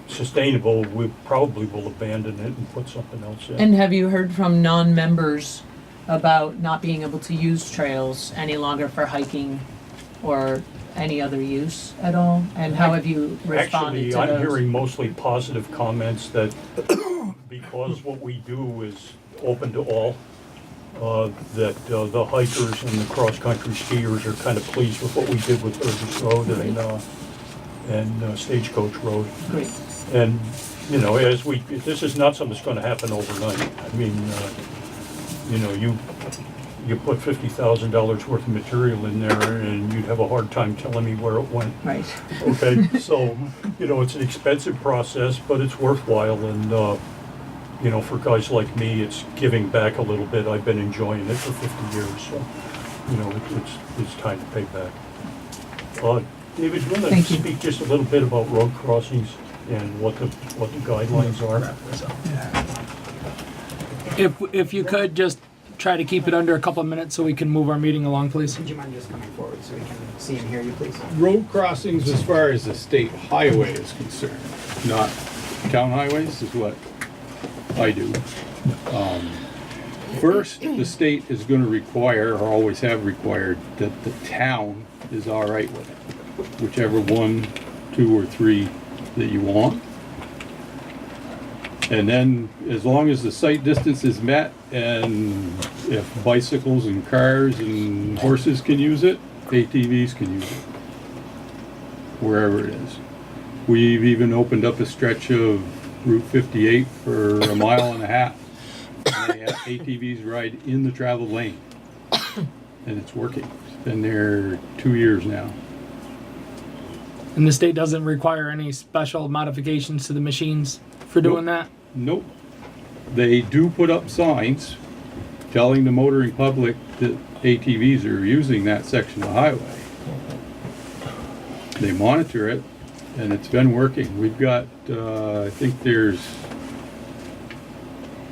sustainable, we probably will abandon it and put something else in. And have you heard from non-members about not being able to use trails any longer for hiking or any other use at all? And how have you responded Actually, to I'm those? hearing mostly positive comments that because what we do is open to all, that the hikers and the cross-country skiers are kind of pleased with what we did with Burgess Road and Stagecoach Road. Great. And, this is not something that's gonna happen overnight. I mean, you put $50,000 worth of material in there and you'd have a hard time telling me where it went. Right. Okay, so, it's an expensive process, but it's worthwhile, and, for guys like me, it's giving back a little bit. I've been enjoying it for 50 years, so, it's time to pay back. David, you wanna Thank you. speak just a little bit about road crossings and what the guidelines are? If you could just try to keep it under a couple of minutes so we can move our meeting along, please. Would you mind just coming forward so we can see and hear you, please? Road crossings as far as the state highway is concerned, not town highways is what I do. First, the state is gonna require, or always have required, that the town is all right with it. Whichever one, 2 or 3 that you want. And then, as long as the site distance is met, and if bicycles and cars and horses can use it, ATVs can use it. Wherever it is. We've even opened up a stretch of Route 58 for a mile and a half. and they have ATVs ride in the traveled lane. And it's working. It's been there 2 years now. And the state doesn't require any special modifications to the machines for doing that? Nope. They do put up signs telling the motoring public that ATVs are using that section of the highway. They monitor it, and it's been working. We've got, I think there's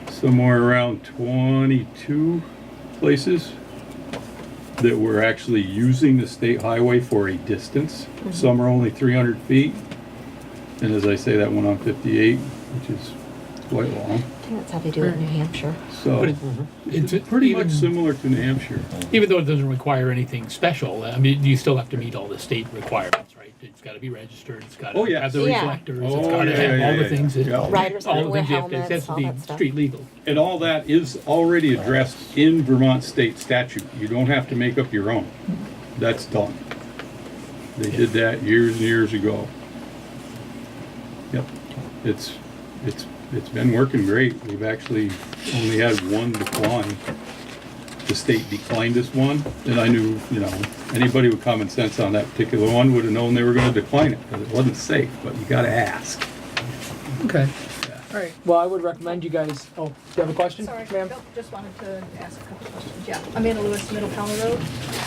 somewhere around 22 places that were actually using the state highway for a distance. Some are only 300 feet. And as I say, that one on 58, which is quite long. I think that's how they do it in New Hampshire. So But it's pretty much similar to New Hampshire. Even though it doesn't require anything special, I mean, you still have to meet all the state requirements, right? It's gotta be registered, it's gotta Oh, yeah. have the Yeah. reflectors, Oh, it's gotta yeah, have yeah, all the yeah, things that, yeah. Riders have all to the wear things you have to, it has helmets, to all be that stuff. street legal. And all that is already addressed in Vermont state statute. You don't have to make up your own. That's done. They did that years and years ago. Yep. It's been working great. We've actually only had one decline. The state declined this one, and I knew, anybody with common sense on that particular one would have known they were gonna decline it, because it wasn't safe, but you gotta ask. Okay. All right. Well, I would recommend you guys, do you have a question? Sorry, Ma'am? nope, just wanted to ask a couple questions. Yeah, Amanda Lewis, Middle Pownal Road.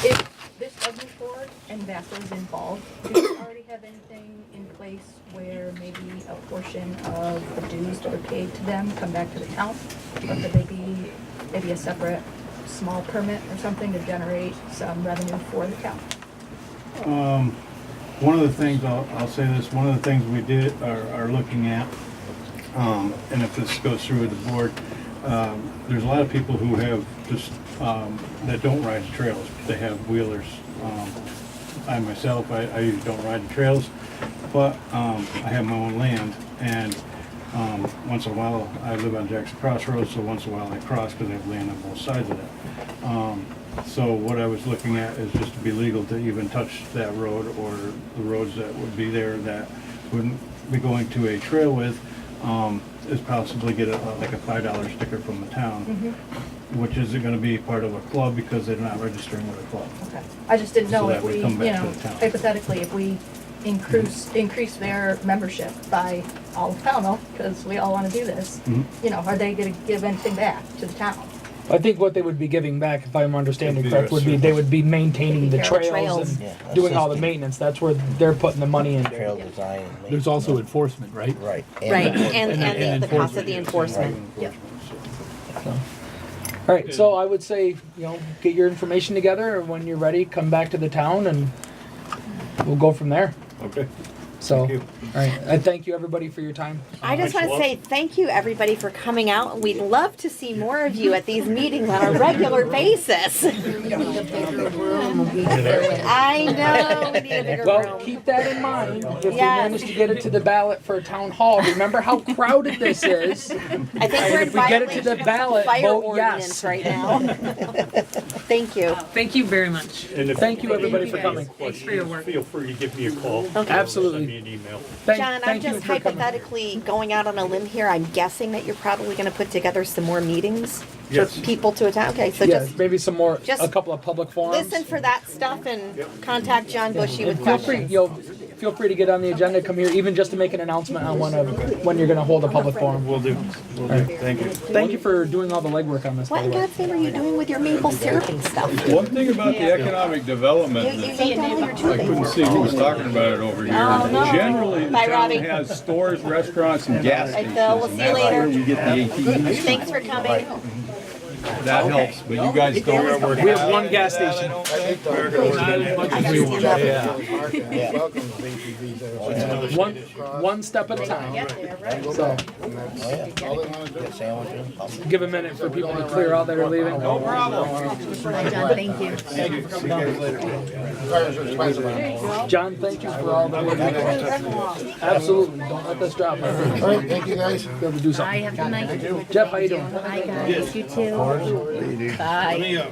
If this does move forward and VASA is involved, do you already have anything in place where maybe a portion of the dues that are paid to them come back to the town? Or could they be maybe a separate small permit or something to generate some revenue for the town? One of the things, I'll say this, one of the things we are looking at, and if this goes through with the board, there's a lot of people who have just, that don't ride the trails. They have wheelers. I myself, I usually don't ride the trails, but I have my own land, and once in a while, I live on Jackson Crossroads, so once in a while I cross because I have land on both sides of that. So what I was looking at is just to be legal to even touch that road or the roads that would be there that wouldn't be going to a trail with, is possibly get like a $5 sticker from the town, which isn't gonna be part of a club because they're not registering with a club. Okay. I just didn't know So if that would we, come back to the town. hypothetically, if we increase their membership by all of Pownal, because we all want to do this, are they going to give anything back to the town? I think what they would be giving back, if I'm understanding correct, would be they would be maintaining the Taking care of the trails and Yeah, doing all the assisting. maintenance. That's where they're putting the money in. Trail design. and There's also enforcement, right? Right. Right, And and the cost of the enforcement. Yep. All right, so I would say, get your information together, and when you're ready, come back to the town, and we'll go from there. Okay. So, Thank you. all right, I thank you everybody for your time. I just want to say thank you, everybody, for coming out. We'd love to see more of you at these meetings on a regular basis. I know, we need a bigger Well, room. keep that in mind. If we Yes. manage to get it to the ballot for a town hall, remember how crowded this is. I think we're And in if we get it to the violation of ballot, fire vote ordinance yes. right now. Thank you. Thank you very much. And if Thank you, everybody, you for guys. coming. Thanks for your work. Feel free to give me a call. Okay. Absolutely. Send me an email. John, I'm thank you just for coming. hypothetically going out on a limb here. I'm guessing that you're probably going to put together some more meetings Yes. for people to attend. Okay, so Yeah, just maybe some more, just a couple of public forums. listen for that stuff and contact John Bushy with And feel free, questions. feel free to get on the agenda, come here, even just to make an announcement on when you're gonna hold a public forum. Will do. Thank you. Thank you for doing all the legwork on this, by What the in way. God's name are you doing with your maple syruping stuff? One thing about the economic You development, need to tell me your I tubing. couldn't see who was talking about it over here. Oh, no. Generally, the Bye, town Robbie. has stores, restaurants, and gas Right, stations. Phil, we'll and see you that's where later. we get the ATVs. Thanks for coming. That helps, but you guys don't. We have one gas station. Not as much as we want. One step at a time. So, Get sandwiches. give a minute for people to clear out that are leaving. No problem. Bye, John, thank you. John, thank you for all the work. Absolutely, don't let this drop. All right, thank you guys. Be able to do I something. have a good night. Jeff, how you doing? Hi, guys. You too. Bye.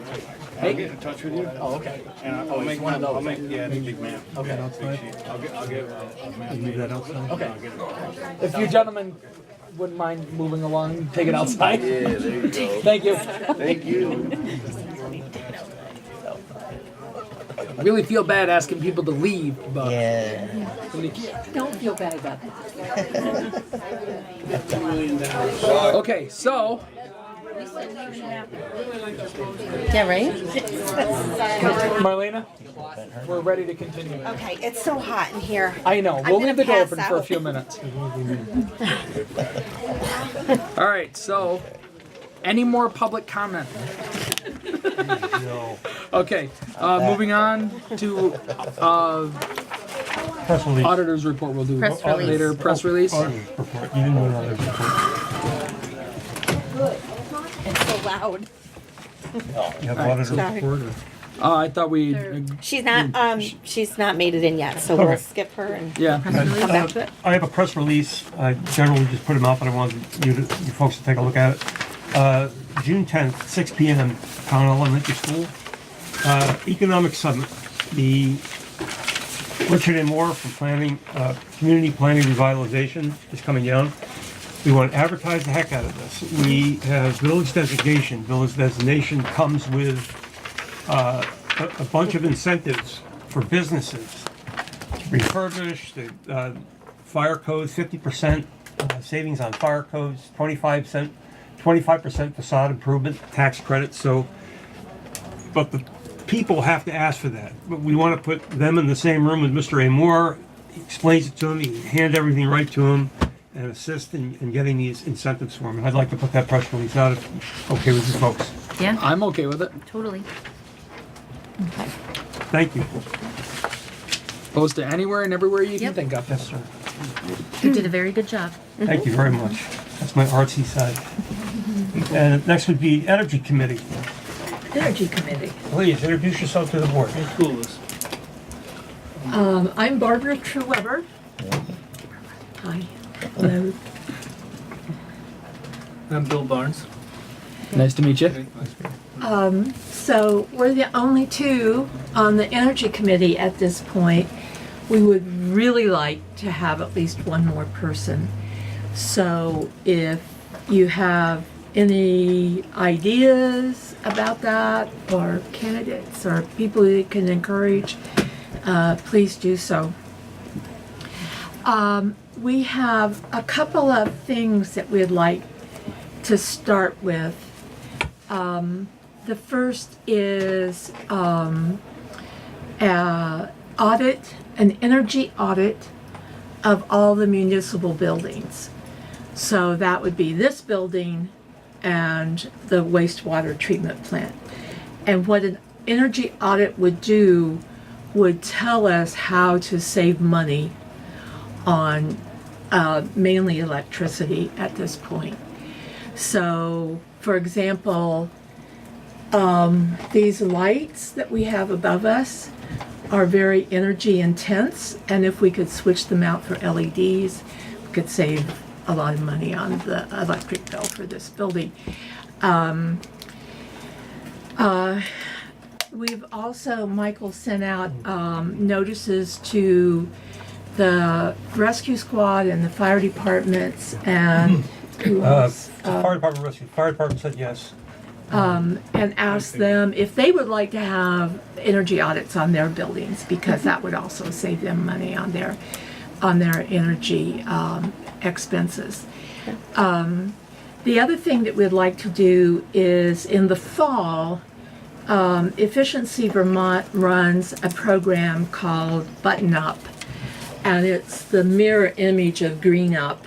I'll get in touch with you. Oh, okay. And I'll make one of those. Yeah, the big map. Okay. I'll get a map. If you gentlemen wouldn't mind moving along, take it outside. Yeah, there you go. Thank you. Thank you. I really feel bad asking people to leave, but Don't feel bad about that. okay, so Yeah, right? Marlena, we're ready to continue. Okay, it's so hot in here. I know. I'm We'll gonna leave the door pass open for a out. few minutes. All right. So, any more public comment? No. Okay. Moving on to Press release. auditor's report. We'll do Press release. later. Press release. Auditor's report. You didn't do an auditor's report. It's so loud. You have All right, auditor's sorry. report or? I thought we. She's not made it in yet, so we'll Okay. skip her and Yeah. come back to it. I have a press release. I generally just put them out, but I wanted you folks to take a look at it. June 10th, 6 p.m., Pownal Elementary School. Economic Summit. The Richard and Moore from Community Planning Revitalization is coming down. We want to advertise the heck out of this. We have village designation. Village designation comes with a bunch of incentives for businesses. Refurbish, the fire codes, 50% savings on fire codes, 25% facade improvement, tax credits. So, but the people have to ask for that. But we want to put them in the same room with Mr. A. Moore. He explains it to him. He can hand everything right to him and assist in getting these incentives for him. And I'd like to put that press release out if okay with you folks. Yeah, I'm okay with it. totally. Okay. Thank you. Post it anywhere and everywhere you can Yep. think of. Yes, sir. You did a very good job. Thank you very much. That's my artsy side. And next would be Energy Committee. Energy Committee. Please introduce yourself to the board. I'm Barbara Trueweber. Hi. Hello. I'm Bill Barnes. Nice to meet you. So we're the only two on the Energy Committee at this point. We would really like to have at least one more person. So if you have any ideas about that, or candidates, or people you can encourage, please do so. We have a couple of things that we'd like to start with. The first is audit, an energy audit of all the municipal buildings. So that would be this building and the wastewater treatment plant. And what an energy audit would do would tell us how to save money on mainly electricity at this point. So, for example, these lights that we have above us are very energy intense, and if we could switch them out for LEDs, we could save a lot of money on the electric bill for this building. We've also, Michael sent out notices to the rescue squad and the fire departments and who else? Fire department rescue. Fire department said yes. And ask them if they would like to have energy audits on their buildings, because that would also save them money on their energy expenses. The other thing that we'd like to do is in the fall, Efficiency Vermont runs a program called Button Up, and it's the mirror image of Green Up.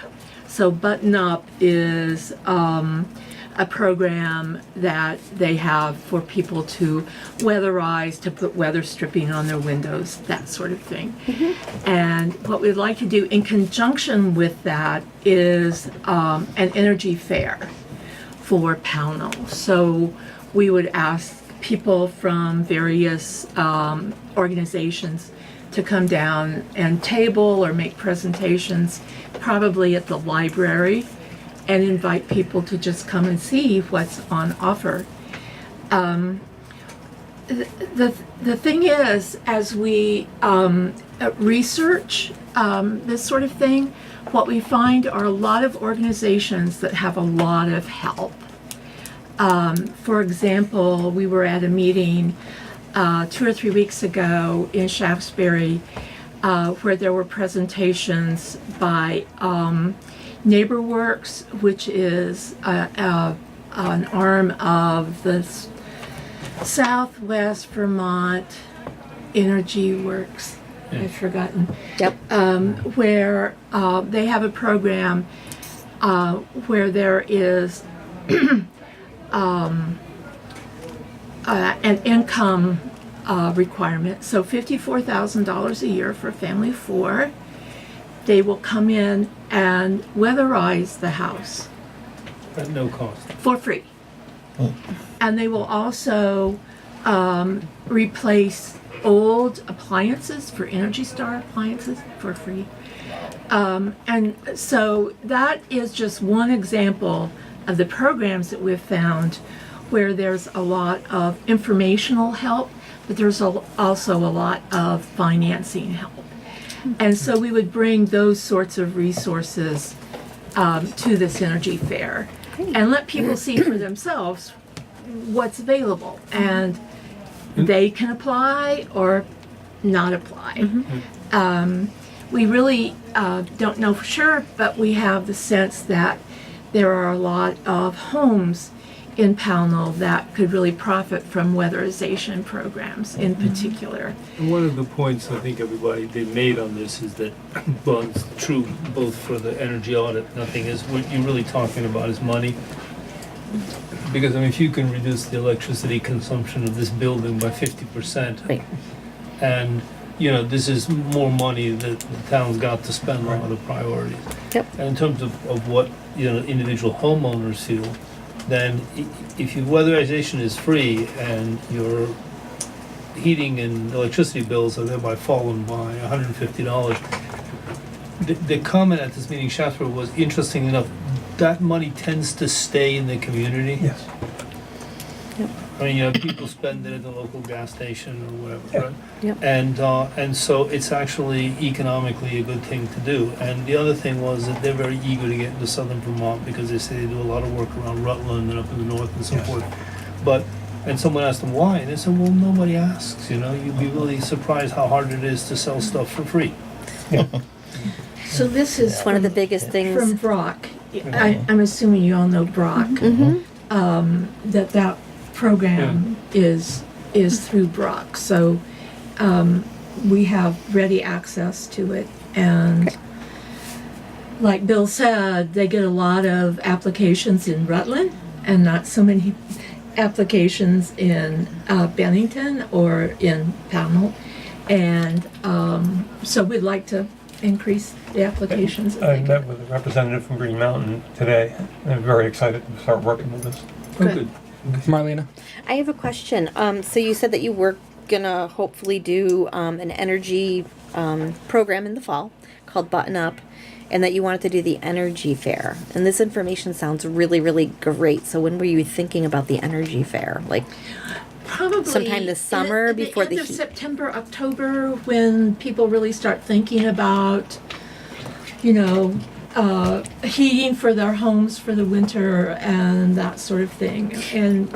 So Button Up is a program that they have for people to weatherize, to put weather stripping on their windows, that sort of thing. And what we'd like to do in conjunction with that is an energy fair for Pownal. So we would ask people from various organizations to come down and table or make presentations, probably at the library, and invite people to just come and see what's on offer. The thing is, as we research this sort of thing, what we find are a lot of organizations that have a lot of help. For example, we were at a meeting 2 or 3 weeks ago in Shaftesbury where there were presentations by NeighborWorks, which is an arm of the Southwest Vermont Energy Works. I've forgotten. Yep. Where they have a program where there is an income requirement. So $54,000 a year for a family of 4. They will come in and weatherize the house At no cost. for free. And they will also replace old appliances for Energy Star appliances for free. And so that is just one example of the programs that we've found where there's a lot of informational help, but there's also a lot of financing help. And so we would bring those sorts of resources to this energy fair and let people see for themselves what's available. And they can apply or not apply. We really don't know for sure, but we have the sense that there are a lot of homes in Pownal that could really profit from weatherization programs in particular. And one of the points I think they made on this is that, well, it's true both for the energy audit, nothing is, what you're really talking about is money. Because I mean, if you can reduce the electricity consumption of this building by 50%, Right. and you know, this is more money that the town's got to spend on other priorities. Yep. And in terms of what, you know, individual homeowners feel, then if your weatherization is free and your heating and electricity bills are thereby fallen by $150, the comment at this meeting, Shaftesbury, was interesting enough. That money tends to stay in the community. Yes. I mean, you know, people spend it at the local gas station or whatever, right? Yep. And so it's actually economically a good thing to do. And the other thing was that they're very eager to get into southern Vermont because they say they do a lot of work around Rutland and up in the north and so forth. And someone asked them why, and they said, well, nobody asks, you know, you'd be really surprised how hard it is to sell stuff for free. So this is It's one of the biggest things. from Brock. I'm assuming you all know Brock. That program is through Brock. So we have ready access to it. And like Bill said, they get a lot of applications in Rutland and not so many applications in Bennington or in Pownal. And so we'd like to increase the applications. I met with a representative from Green Mountain today. They're very excited to start working with us. Good. Marlena? I have a question. So you said that you were gonna hopefully do an energy program in the fall called Button Up, and that you wanted to do the energy fair. And this information sounds really, really great. So when were you thinking about the energy fair? Like Probably sometime this summer before the the end of heat. September, October, when people really start thinking about, you know, heating for their homes for the winter and that sort of thing. And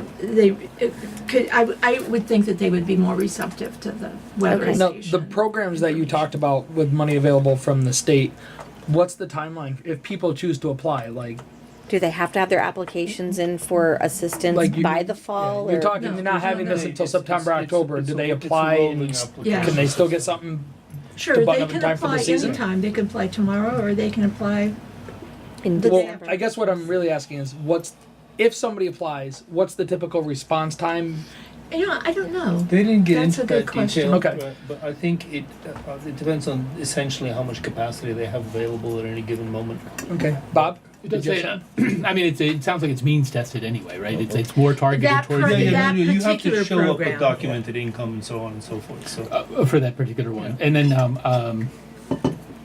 I would think that they would be more receptive to the weatherization. Now, the programs that you talked about with money available from the state, what's the timeline if people choose to apply? Like, Do they have to have their applications in for assistance Like you- by the fall? you're or? talking, you're not having this until September, October. Do they apply? And Yeah. Can they still get something? Sure, to button they up in can time for the apply season? anytime. They can apply tomorrow, or they can apply In the Well, day after. I guess what I'm really asking is, if somebody applies, what's the typical response time? You know, I don't know. They didn't get That's into a good that question. detail, Okay. but I think it depends on essentially how much capacity they have available at any given moment. Okay, Bob? It does Did you say have that. I mean, it sounds like it's means tested anyway, right? It's more targeted That towards part- the- that you have to particular show up program. with documented income and so on and so forth. So for that particular one, and then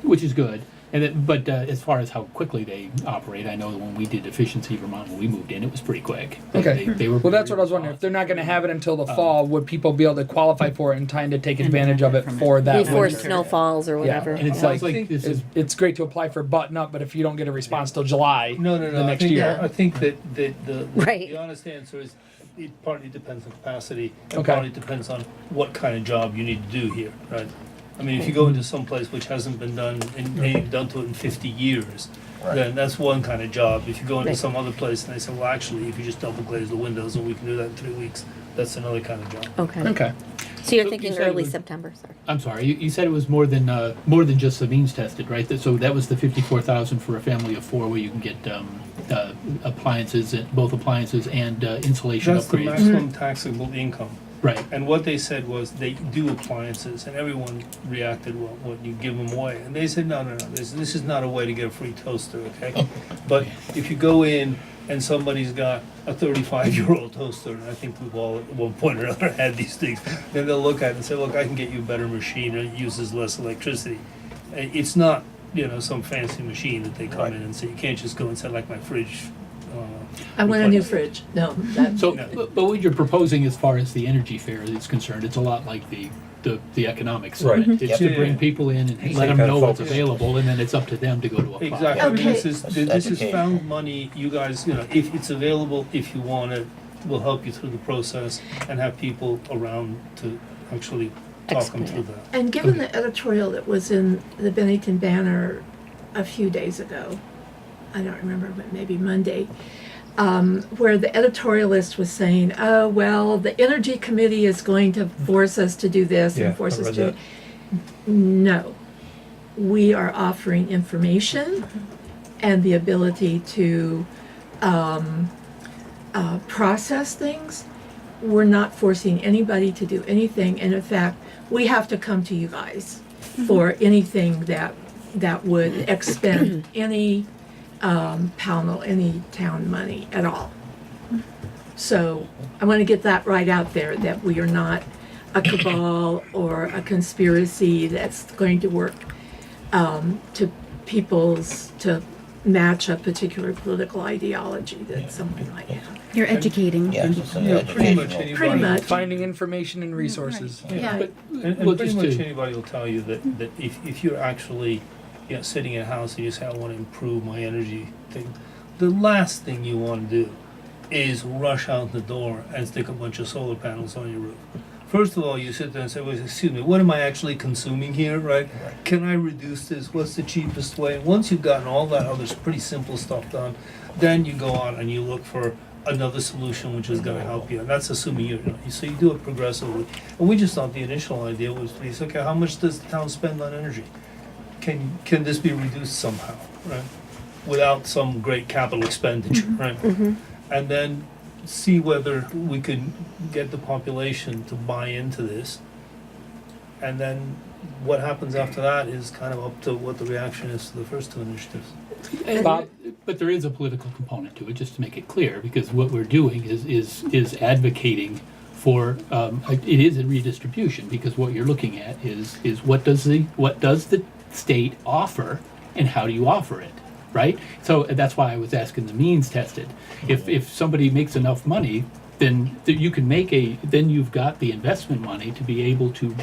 which is good. But as far as how quickly they operate, I know that when we did Efficiency Vermont, when we moved in, it was pretty quick. Okay. They were Well, that's very what I was wondering. If they're not going to have it until the Um, fall, would people be able to qualify for it in time to take advantage of it for that Before winter? snow falls or whatever. And it sounds like this is It's great to apply for button up, but if you don't get a response till July, No, the I next think, year. I think that the Right. the honest answer is it partly depends on capacity and Okay. partly depends on what kind of job you need to do here, right? I mean, if you go into some place which hasn't been done, they've done to it in 50 years, then that's one kind of job. If you go into Right. some other place and they say, well, actually, if you just double glaze the windows and we can do that in 3 weeks, that's another kind of job. Okay. Okay. So you're So thinking you said it early was- September, sorry. I'm sorry, you said it was more than just the means tested, right? So that was the 54,000 for a family of 4, where you can get appliances, both appliances and insulation That's the upgrades. maximum taxable income. Right. And what they said was they do appliances, and everyone reacted, well, what, you give them away? And they said, no, this is not a way to get a free toaster, okay? But if you go in and somebody's got a 35-year-old toaster, and I think we've all at one point or another had these things, then they'll look at it and say, look, I can get you a better machine, and it uses less electricity. It's not, some fancy machine that they come in and say, you can't just go and say, like my fridge. I want a new fridge. No, that's. So, but what you're proposing as far as the energy fair is concerned, it's a lot like the economics. Right. It's Yep. to bring people in and Same let them kind of know what's focus. available, and then it's up to them to go to apply. Exactly. I mean, Okay. this is found money. You guys, if it's available, if you want it, we'll help you through the process and have people around to actually talk them through that. And given the editorial that was in the Bennington Banner a few days ago, I don't remember, but maybe Monday, where the editorialist was saying, oh, well, the Energy Committee is going to force us to do this Yeah, and force I us read to. that. No. We are offering information and the ability to process things. We're not forcing anybody to do anything, and in fact, we have to come to you guys for anything that would expend any Pownal, any town money at all. So I want to get that right out there, that we are not a cabal or a conspiracy that's going to work to match a particular political ideology that someone might have. You're educating. Yes, it's an Pretty much educational. anybody. Pretty much. Finding information and resources. Yeah. But, And well, pretty just much to, anybody will tell you that if you're actually sitting in a house and you say, I want to improve my energy thing, the last thing you want to do is rush out the door and stick a bunch of solar panels on your roof. First of all, you sit there and say, well, excuse me, what am I actually consuming here, right? Can I reduce this? What's the cheapest way? And once you've gotten all that other pretty simple stuff done, then you go out and you look for another solution which is going to help you. And that's assuming so you do it progressively. And we just thought the initial idea was, please, okay, how much does the town spend on energy? Can this be reduced somehow, right? Without some great capital expenditure, right? And then see whether we can get the population to buy into this. And then what happens after that is kind of up to what the reaction is to the first two initiatives. Bob? But there is a political component to it, just to make it clear, because what we're doing is advocating for it is a redistribution, because what you're looking at is what does the state offer and how do you offer it, right? So that's why I was asking the means tested. If somebody makes enough money, then you can then you've got the investment money to be able to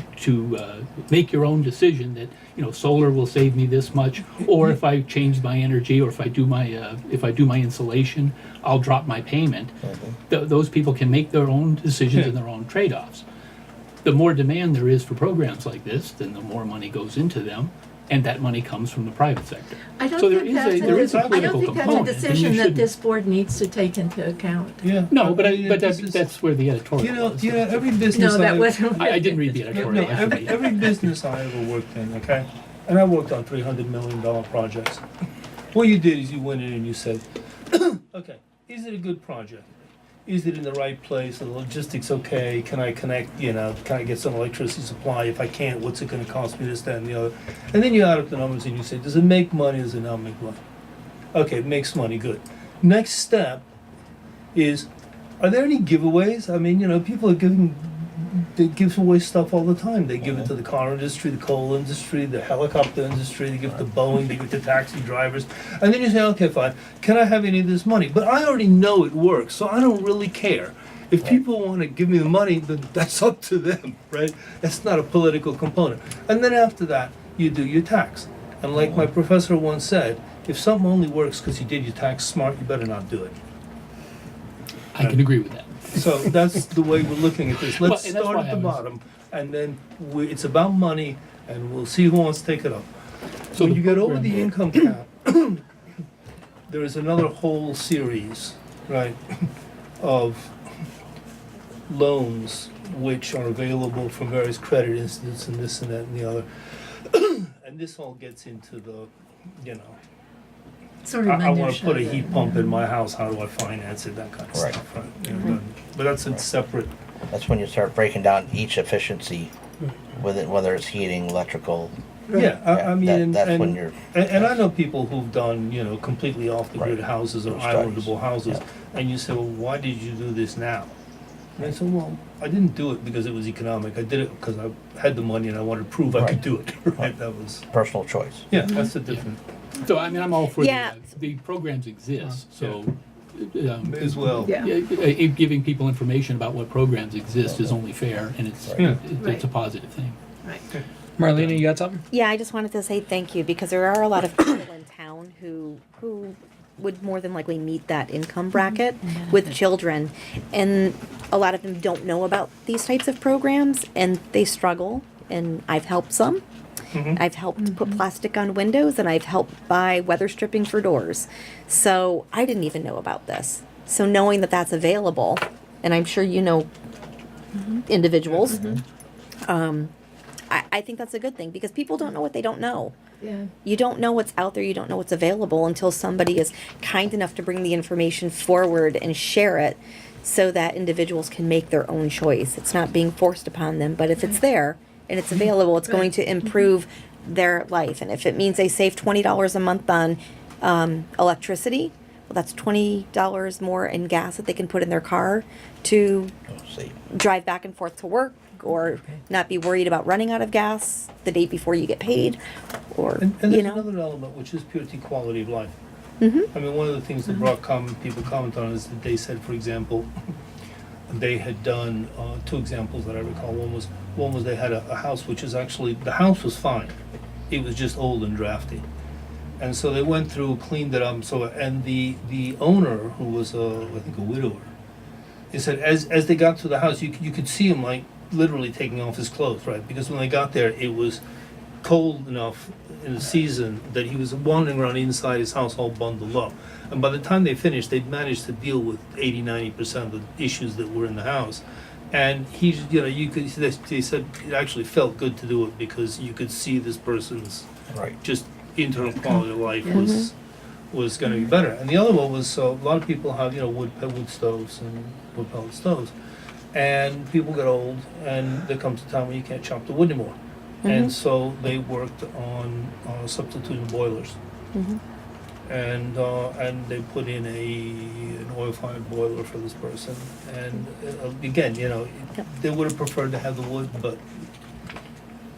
make your own decision that solar will save me this much, or if I change my energy, or if I do my insulation, I'll drop my payment. Those people can make their own decisions and their own trade-offs. The more demand there is for programs like this, then the more money goes into them, and that money comes from the private sector. I don't So think that's a decision that this board needs to take into account. Yeah. No, but that's where the editorial was. Every business. No, that wasn't. I didn't read the editorial. No, every business I ever worked in, okay, and I worked on $300 million projects. What you did is you went in and you said, okay, is it a good project? Is it in the right place? Are the logistics okay? Can I connect? Can I get some electricity supply? If I can't, what's it going to cost me? This, that, and the other. And then you add up the numbers and you say, does it make money? Does it not make money? Okay, it makes money. Good. Next step is, are there any giveaways? I mean, people are giving they give away stuff all the time. They give it to the car industry, the coal industry, the helicopter industry, they give it to Boeing, they give it to taxi drivers. And then you say, okay, fine, can I have any of this money? But I already know it works, so I don't really care. If people want to give me the money, then that's up to them, right? That's not a political component. And then after that, you do your tax. And like my professor once said, if something only works because you did your tax smart, you better not do it. I can agree with that. So that's the way we're looking at this. Let's Well, and that's start why at I the was- bottom, and then it's about money, and we'll see who wants to take it up. So When the you get over program- the income cap, there is another whole series, right, of loans which are available from various credit institutes and this and that and the other. And this all gets into the, you know, Sort of I want to minutia put a that- heat pump in my house, how do I finance it, that kind of Right. stuff, right? You know, but that's a separate. That's when you start breaking down each efficiency with it, whether it's heating, electrical. Yeah, I mean, that's when you're. and I know people who've done, you know, completely off the grid Right. houses or Those studies. islandable houses, and you say, well, why did you do this now? And I said, well, I didn't do it because it was economic. I did it because I had the money and I wanted to prove I could do it. Right? That was personal choice. Yeah, that's a different. So, I mean, I'm all for Yeah. the programs exist, so. May as well. Yeah. Giving people information about what programs exist is only fair, and it's, Yeah. it's a positive thing. Right. Marlena, you got something? Yeah, I just wanted to say thank you because there are a lot of people in town who would more than likely meet that income bracket with children, and a lot of them don't know about these types of programs, and they struggle. And I've helped some. I've helped put plastic on windows, and I've helped buy weather stripping for doors. So I didn't even know about this. So knowing that that's available, and I'm sure you know individuals. I think that's a good thing because people don't know what they don't know. Yeah. You don't know what's out there, you don't know what's available until somebody is kind enough to bring the information forward and share it so that individuals can make their own choice. It's not being forced upon them, but if it's there and it's available, it's going to improve their life. And if it means they save $20 a month on electricity, well, that's $20 more in gas that they can put in their car to drive back and forth to work, or not be worried about running out of gas the day before you get paid, or And you there's know. another element, which is purely quality of life. Mhm. I mean, one of the things that people comment on is that they said, for example, they had done two examples that I recall. One was they had a house which is actually, the house was fine. It was just old and drafty. And so they went through, cleaned it up. So, and the owner, who was I think a widower, he said as they got to the house, you could see him like literally taking off his clothes, right? Because when they got there, it was cold enough in the season that he was wandering around inside his house all bundled up. And by the time they finished, they'd managed to deal with 80-90% of the issues that were in the house. And he, you know, you could, they said it actually felt good to do it because you could see this person's just internal quality of life was going to be better. And the other one was, so a lot of people have, you know, wood stoves and wood pellet stoves. And people get old and there comes a time when you can't chop the wood anymore. And so they worked on substituting boilers. And they put in an oil-fired boiler for this person. And again, you know, they would have preferred to have the wood, but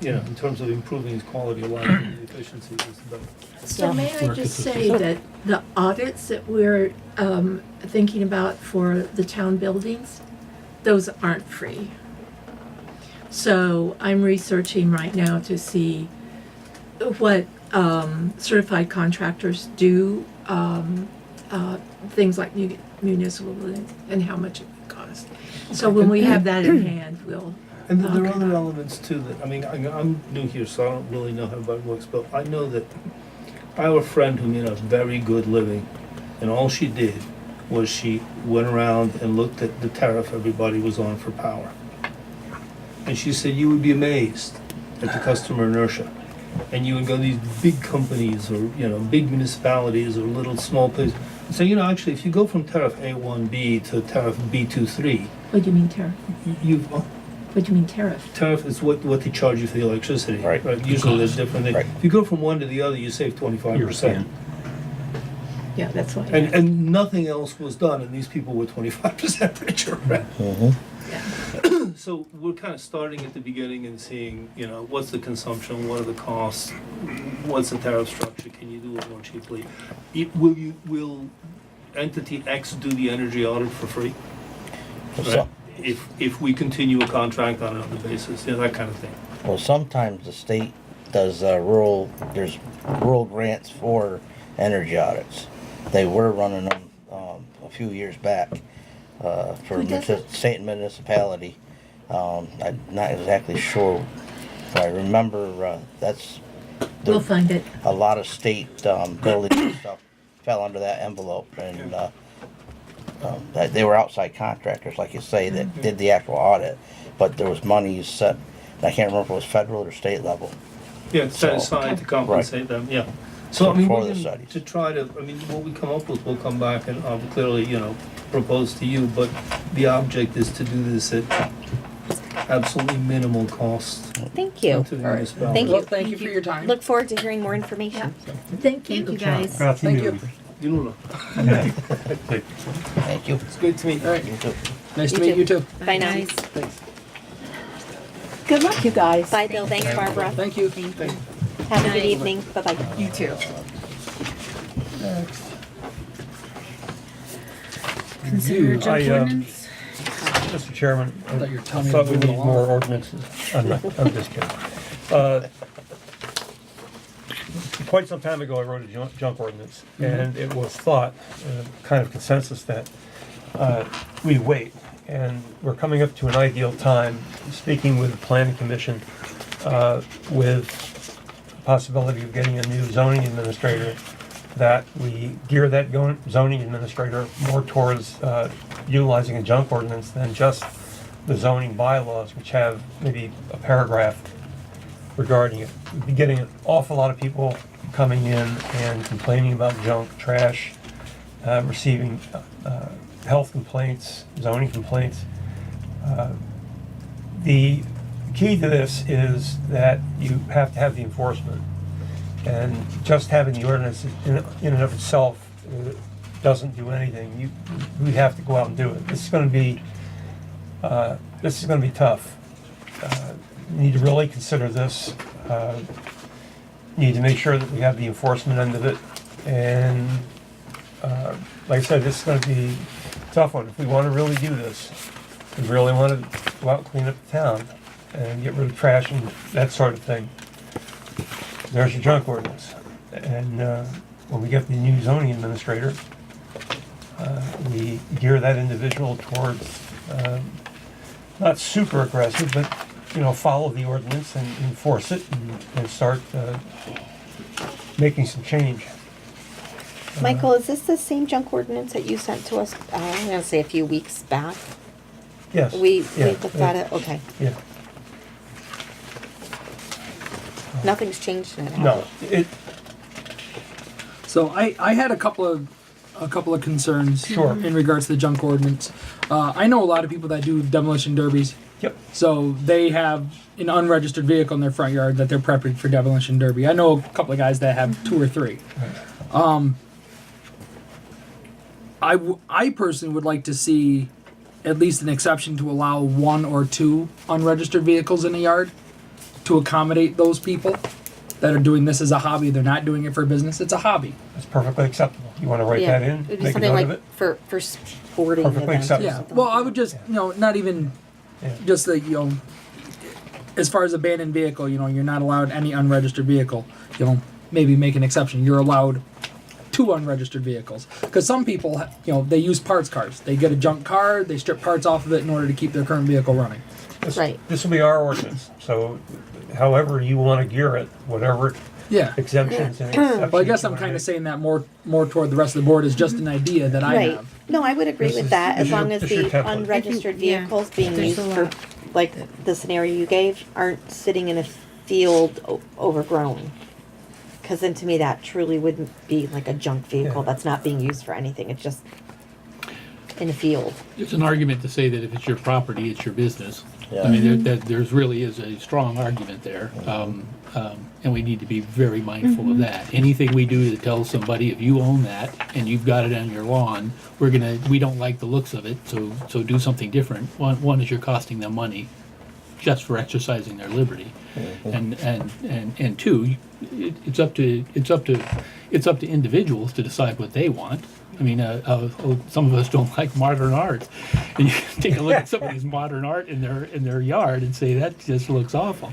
you know, in terms of improving his quality of life and the efficiency, it was better. So may I just say that the audits that we're thinking about for the town buildings, those aren't free. So I'm researching right now to see what certified contractors do, things like municipal and how much it would cost. So when we have that in hand, we'll. And there are other elements too that, I mean, I'm new here, so I don't really know how everybody works, but I know that I have a friend who made a very good living, and all she did was she went around and looked at the tariff everybody was on for power. And she said, you would be amazed at the customer inertia. And you would go to these big companies or, you know, big municipalities or little small places. And say, you know, actually, if you go from tariff A1B to tariff B23. What do you mean tariff? What do you mean tariff? Tariff is what they charge you for the electricity. Right. Usually there's different things. If you go from one to the other, you save 25%. Yeah, that's why. And nothing else was done, and these people were 25% richer. Right? so we're kind of starting at the beginning and seeing, what's the consumption, what are the costs, what's the tariff structure, can you do it more cheaply? Will entity X do the energy audit for free? So- Right? If we continue a contract on another basis, that kind of thing. Well, sometimes the state does there's rural grants for energy audits. They were running them a few years back for Who does it? state and municipality. I'm not exactly sure, but I remember that's We'll find it. a lot of state buildings and stuff fell under that envelope, and that they were outside contractors, like you say, that did the actual audit, but there was money set. I can't remember if it was federal or state level. Yeah, set So- aside to compensate them, yeah. So, For we're the going studies. to try to, what we come up with, we'll come back and clearly, propose to you, but the object is to do this at absolutely minimal cost Thank you. to the All right. municipality. Thank you. Well, thank you for your time. Look forward to hearing more information. Thank you guys. Grazie Thank mille. you. You know, Thank you. It's good to meet. All right. You too. Nice to You meet too. you too. Bye now. Thanks. Good luck, you guys. Bye, Bill. Thanks, Barbara. Thank you. Have a good evening. Bye-bye. You too. Consider I, junk ordinance. Mr. Chairman, I thought you were telling me thought to we move it need more along. ordinances. I'm just kidding. Quite some time ago, I wrote a junk ordinance, and it was thought, kind of consensus, that we wait. And we're coming up to an ideal time, speaking with the planning commission, with the possibility of getting a new zoning administrator, that we gear that zoning administrator more towards utilizing a junk ordinance than just the zoning bylaws, which have maybe a paragraph regarding it. We'd be getting an awful lot of people coming in and complaining about junk, trash, receiving health complaints, zoning complaints. The key to this is that you have to have the enforcement. And just having the ordinance in and of itself doesn't do anything. We have to go out and do it. This is going to be tough. You need to really consider this. Need to make sure that we have the enforcement end of it. And like I said, this is going to be a tough one. If we want to really do this, we really want to go out and clean up the town and get rid of trash and that sort of thing. There's your junk ordinance. And when we get the new zoning administrator, we gear that individual towards not super aggressive, but follow the ordinance and enforce it and start making some change. Michael, is this the same junk ordinance that you sent to us, I'm going to say a few weeks back? Yes. We Yeah, looked at it? Okay. Yeah. Nothing's changed in it, has No, it? So I had a couple of concerns Sure. in regards to the junk ordinance. I know a lot of people that do demolition derbies. Yep. So they have an unregistered vehicle in their front yard that they're prepping for demolition derby. I know a couple of guys that have 2 or 3. I personally would like to see at least an exception to allow 1 or 2 unregistered vehicles in a yard to accommodate those people that are doing this as a hobby. They're not doing it for business. It's a hobby. That's perfectly acceptable. You want to write Yeah, that in? It would be Make a something note of like it? for sporting Perfectly events. acceptable. Yeah. Well, I would just, not even Yeah. just that, as far as abandoned vehicle, you're not allowed any unregistered vehicle. Maybe make an exception. You're allowed 2 unregistered vehicles. Because some people, they use parts cars. They get a junk car, they strip parts off of it in order to keep their current vehicle running. This will be our ordinance. So however you want to gear it, whatever Yeah. exemptions and exceptions. Well, I guess you I'm wanna kind of make. saying that more toward the rest of the board is just an idea that I Right. have. No, I would agree This with is- that, this as is your- long as this is your the template. unregistered yeah, vehicles being there's used a for, lot. like the scenario you gave, aren't sitting in a field overgrown. Because then to me, that truly wouldn't be like a junk vehicle Yeah. that's not being used for anything. It's just, in the field. There's an argument to say that if it's your property, it's your business. Yeah. I mean, there's really is a strong argument there. And we need to be very mindful of that. Anything we do to tell somebody, if you own that and you've got it on your lawn, we don't like the looks of it, so do something different. One is you're costing them money just for exercising their liberty. And two, it's up to individuals to decide what they want. I mean, some of us don't like modern art. And you take a look at somebody's modern art in their yard and say that just looks awful.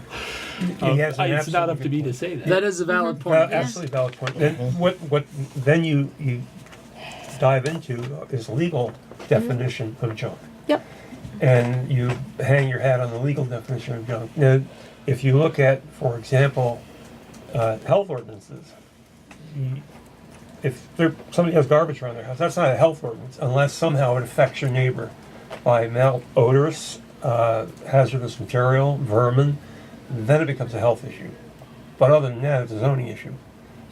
It's not up to me to say that. That is a valid point. Well, absolutely valid point. Then what then you dive into is legal definition of junk. Yep. And you hang your hat on the legal definition of junk. Now, if you look at, for example, health ordinances, if somebody has garbage around their house, that's not a health ordinance unless somehow it affects your neighbor by malodorous, hazardous material, vermin, then it becomes a health issue. But other than that, it's a zoning issue.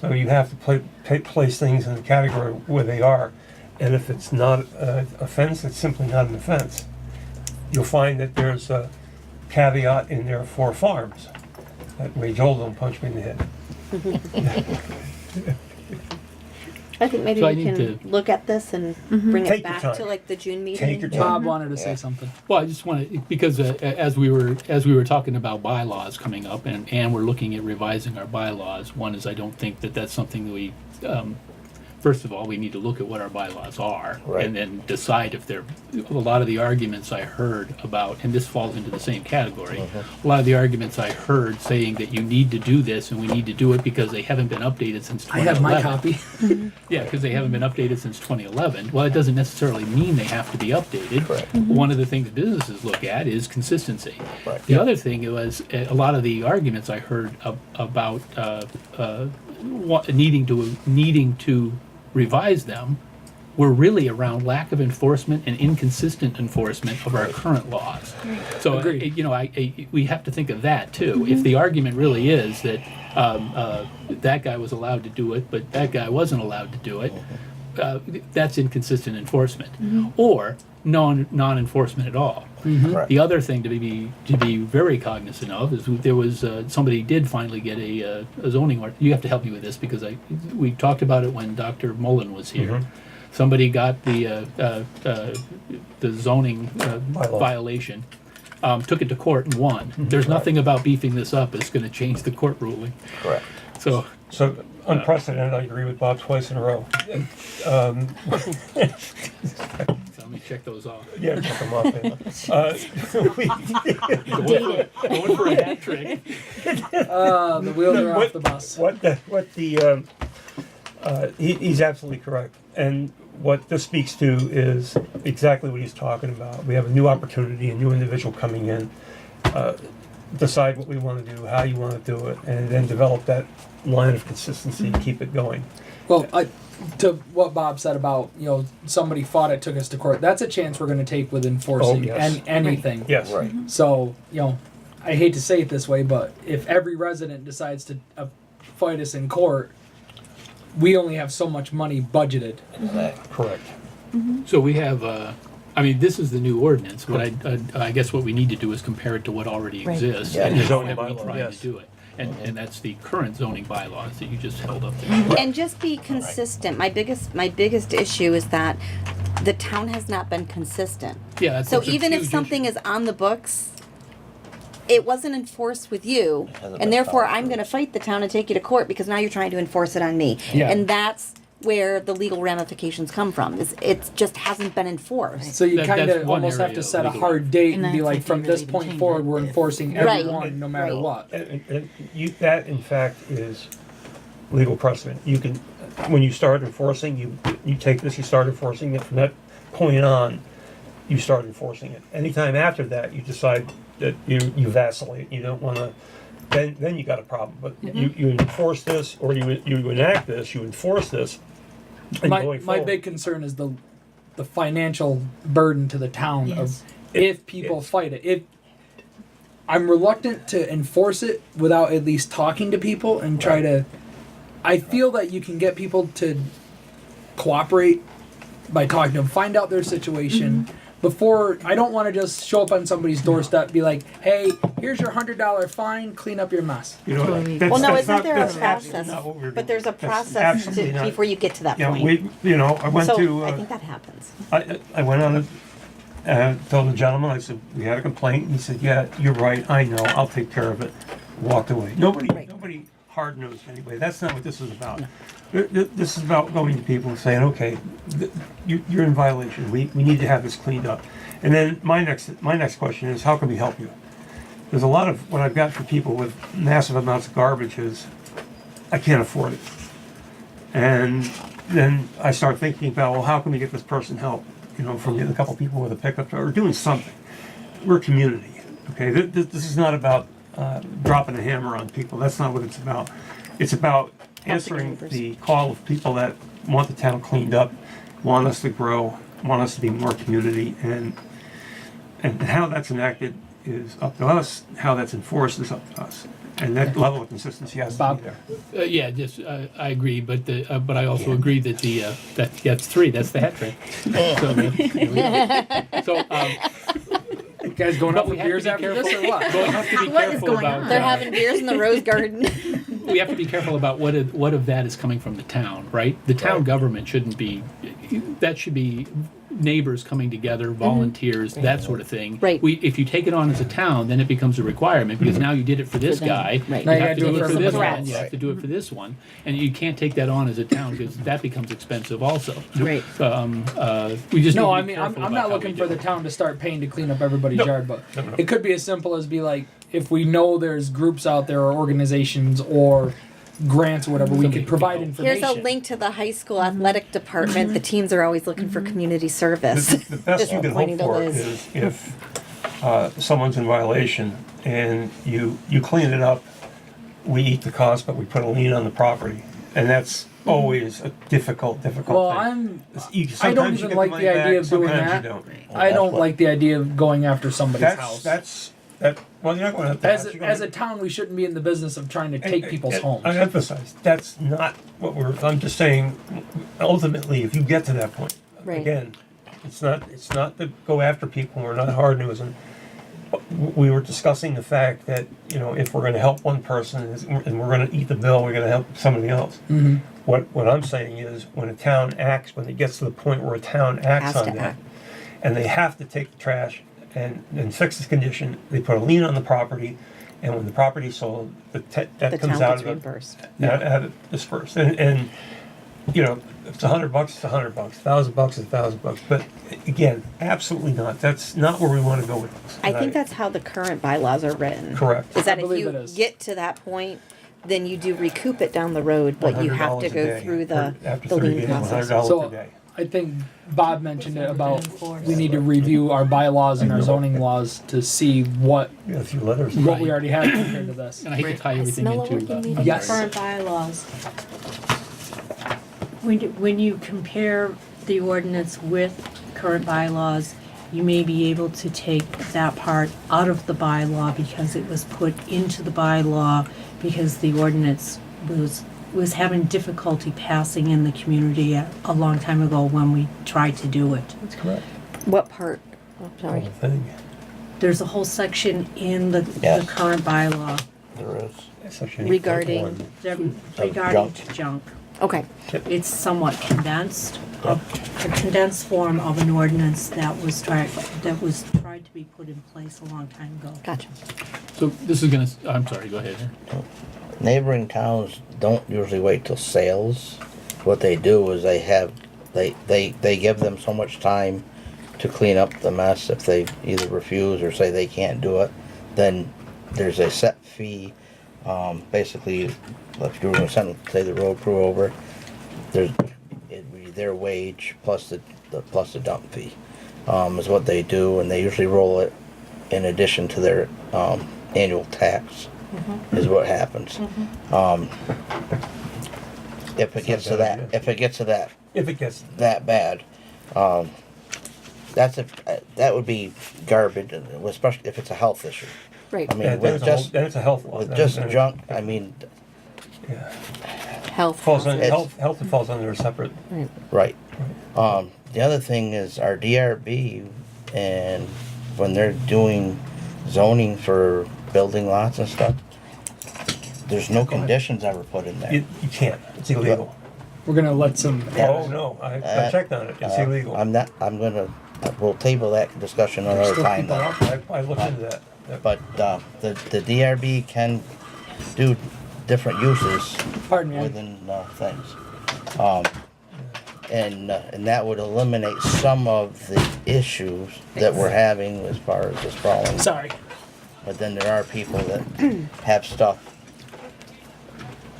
So you have to place things in the category where they are. And if it's not an offense, it's simply not an offense. You'll find that there's a caveat in there for farms. That way Joel don't punch me in the head. I think maybe So I we need can to- look at this and bring Take it your back time. to like the June meeting. Take your time. Bob wanted to say something. Well, I just want to, because as we were talking about bylaws coming up, and we're looking at revising our bylaws. One is I don't think that that's something that we. First of all, we need to look at what our bylaws are, Right. and then decide if they're. A lot of the arguments I heard about, and this falls into the same category. A lot of the arguments I heard saying that you need to do this and we need to do it because they haven't been updated since I 2011. have my copy. Yeah, because they haven't been updated since 2011. Well, it doesn't necessarily mean they have to be updated. Correct. One of the things businesses look at is consistency. Right. The other thing was a lot of the arguments I heard about needing to revise them were really around lack of enforcement and inconsistent enforcement of our current laws. So, Agreed. we have to think of that too. If the argument really is that that guy was allowed to do it, but that guy wasn't allowed to do it, that's inconsistent enforcement, or non-enforcement at all. Correct. The other thing to be very cognizant of is there was somebody did finally get a zoning order. You have to help me with this because we talked about it when Dr. Mullen was here. Somebody got the zoning violation, took it to court and won. There's nothing about beefing this up that's going to change the court ruling. Correct. So unprecedented, I agree with Bob twice in a row. let me check those off. Yeah, check them off. Going for a hat trick. The wheels are off the bus. He's absolutely correct. And what this speaks to is exactly what he's talking about. We have a new opportunity, a new individual coming in, decide what we want to do, how you want to do it, and then develop that line of consistency and keep it going. Well, to what Bob said about, somebody fought it, took us to court, that's a chance we're going to take with enforcing anything. Yes. Right. So, I hate to say it this way, but if every resident decides to fight us in court, we only have so much money budgeted. Correct. So we have, this is the new ordinance. What I guess what we need to do is compare it to what already Right. exists. Yeah, and the how zoning have we bylaw, tried yes. to do it. And that's the current zoning bylaws that you just held up there. And just be consistent. My biggest issue is that the town has not been consistent. Yeah, So that's a even if huge something is on the books, it wasn't enforced with you, hasn't been and therefore followed. I'm going to fight the town and take you to court because now you're trying to enforce it on me. Yeah. And that's where the legal ramifications come from. It just hasn't been enforced. So you That- kind that's of one almost have area to of set a legal hard date And and be that's like, if they from this really point change forward, it. we're enforcing Right. everyone, no matter Right. what. And that, in fact, is legal precedent. You can, when you start enforcing, you take this, you start enforcing it. From that point on, you start enforcing it. Anytime after that, you decide that you vacillate. You don't want to. Then you got a problem. But you enforce this, or you enact this, you enforce this. And going My forward, big concern is the financial burden to the town Yes. of if people fight it. If I'm reluctant to enforce it without at least talking to people and try to. I feel that you can get people to cooperate by talking to them, find out their situation. Before, I don't want to just show up on somebody's doorstep, be like, "Hey, here's your $100 fine. Clean up your mess." You know, Well, no, isn't not, there a that's absolutely process? not what we're But doing. there's a That's process absolutely to, not. before you get to that Yeah, point. I went So to. I think that happens. I went on told the gentleman, I said, we had a complaint. He said, yeah, you're right. I know. I'll take care of it. Walked away. Nobody hard nosed anyway. That's not what this is about. This is about going to people and saying, okay, you're in violation. We need to have this cleaned up. And then my next question is, how can we help you? There's a lot of what I've got for people with massive amounts of garbage is, I can't afford it. And then I start thinking about, well, how can we get this person help? You know, from getting a couple people with a pickup or doing something. We're a community, okay? This is not about dropping a hammer on people. That's not what it's about. It's about answering the call of people that want the town cleaned up, want us to grow, want us to be more community, and how that's enacted is up to us. How that's enforced is up to us. And that level of consistency has to be there. Yeah, just I agree, but but I also agree that that's three. That's the hat trick. So You guys going out for beers after this or what? We'll have to be What is careful going about. on? They're having beers in the rose garden. We have to be careful about what of that is coming from the town, right? The town government shouldn't be. That should be neighbors coming together, volunteers, that sort of thing. Right. If you take it on as a town, then it becomes a requirement because now you did it for this them. guy. Right. You Now you have to gotta do it for this somebody one. else. You have to do it for this one, and you can't take that on as a town because that becomes expensive also. Right. We just No, need I to be mean, careful I'm about not how we looking do for the it. town to start paying to clean up everybody's No. yard, but No. it could be as simple as be like, if we know there's groups out there or organizations or grants or whatever, we could provide information. Here's a link to the high school athletic department. The teams are always looking for community service. The best Just you can pointing hope to for Liz. is if someone's in violation and you clean it up, we eat the cost, but we put a lien on the property. And that's always a difficult Well, thing. I don't Sometimes you even get like money the idea back, of doing sometimes that. you don't. I don't like the idea of going after somebody's house. Well, you're not going to have to. As a town, we shouldn't be in the business of trying to take people's homes. I emphasize, that's not what I'm just saying, ultimately, if you get to that point, Right. again, it's not to go after people, we're not hard nosing. We were discussing the fact that, you know, if we're gonna help one person and we're gonna eat the bill, we're gonna help somebody else. Mhm. What I'm saying is, when a town acts, when it gets to the point where a town acts Has on to that, act. and they have to take the trash and fix the condition, they put a lien on the property, and when the property's sold, that The comes town out gets of it. reimbursed. Out of dispersed. And you know, if it's $100, it's $100. $1,000 is $1,000. But again, absolutely not. That's not where we want to go with this. I And think that's how the current bylaws are written. Correct. Is that I if believe you it is. get to that point, then you do recoup it down the road, but you have to $100 a go day. through the After the 30 lien days, process. $100 So a day. I think Bob mentioned it about we need to review our bylaws and our zoning laws to see what We got a few letters. we already have compared to this. And I hate to tie everything smell a into. working meeting. Yes. Current bylaws. When you compare the ordinance with current bylaws, you may be able to take that part out of the bylaw because it was put into the bylaw because the ordinance was having difficulty passing in the community a long time ago when we tried to do it. That's correct. What part? Oh, sorry. Whole thing. There's a whole section in the Yes. current bylaw There is. Section Regarding- 8.1. that- Of regarding junk. junk. Okay. It's somewhat condensed, a condensed form of an ordinance that was tried to be put in place a long time ago. Gotcha. So this is gonna. I'm sorry. Go ahead. Neighboring towns don't usually wait till sales. What they do is they give them so much time to clean up the mess. If they either refuse or say they can't do it, then there's a set fee. Basically, if you were going to send, say, the road crew over, it'd be their wage plus the dump fee, is what they do, and they usually roll it in addition to their annual tax. Is what happens. If it gets to that, if it gets that bad, that would be garbage, especially if it's a health issue. Right. I mean, Yeah, with just then it's a health law. with just junk, I mean, Yeah. Health. Falls under, It's- health falls under a separate. right. The other thing is our DRB, and when they're doing zoning for building lots and stuff, there's no conditions ever put in there. You can't, it's illegal. We're gonna let some. Oh, no, I checked on it, it's illegal. We'll table that discussion another time. I looked into that. Yep. But the DRB can do different uses within things. And that would eliminate some of the issues that we're having as far as the sprawling. Sorry. But then there are people that have stuff,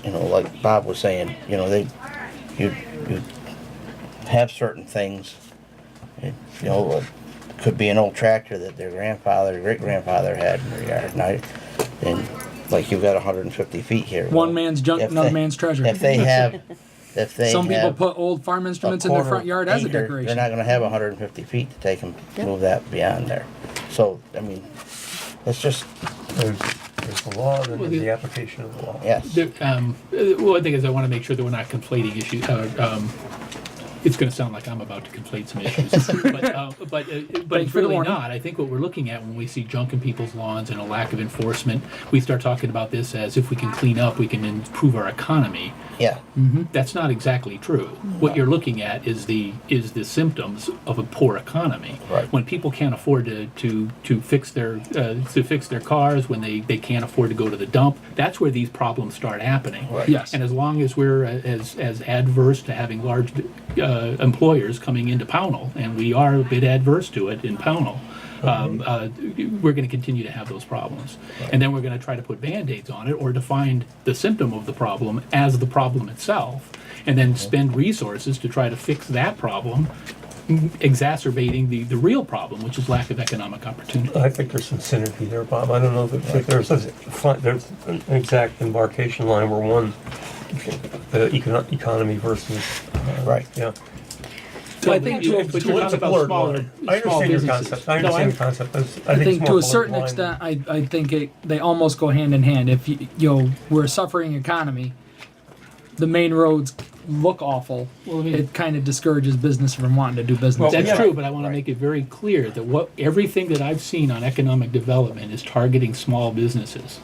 like Bob was saying, you have certain things. It could be an old tractor that their grandfather, great-grandfather had in their yard, and like you've got 150 feet here. One man's junk, another man's treasure. If they have, some people put old farm instruments in their front yard as a decoration. They're not going to have 150 feet to take them, move that beyond there. So I mean, it's just there's the law, and then there's the application of the law. Yes. One thing is I want to make sure that we're not conflating issues. It's going to sound like I'm about to conflate some issues, but it's really not. I think what we're looking at when we see junk in people's lawns and a lack of enforcement, we start talking about this as if we can clean up, we can improve our economy. Yeah. That's not exactly true. What you're looking at is the symptoms of a poor economy. Right. When people can't afford to fix their cars, when they can't afford to go to the dump, that's where these problems start happening. Right. Yes. And as long as we're as adverse to having large employers coming into Pownal, and we are a bit adverse to it in Pownal, we're going to continue to have those problems. And then we're going to try to put Band-Aids on it or define the symptom of the problem as the problem itself, and then spend resources to try to fix that problem, exacerbating the real problem, which is lack of economic opportunity. I think there's some synergy there, Bob. I don't know if there's an exact embarkation line where one, economy versus... right. Yeah. So I think you're talking about smaller I understand your businesses. concept. I understand your concept. I think it's to more a certain blurred extent, I think they almost go hand in hand. If we're a suffering economy, the main roads look awful. Well, it kind of discourages business from wanting to do business. That's true, but I want to make it very clear that everything that I've seen on economic development is targeting small businesses.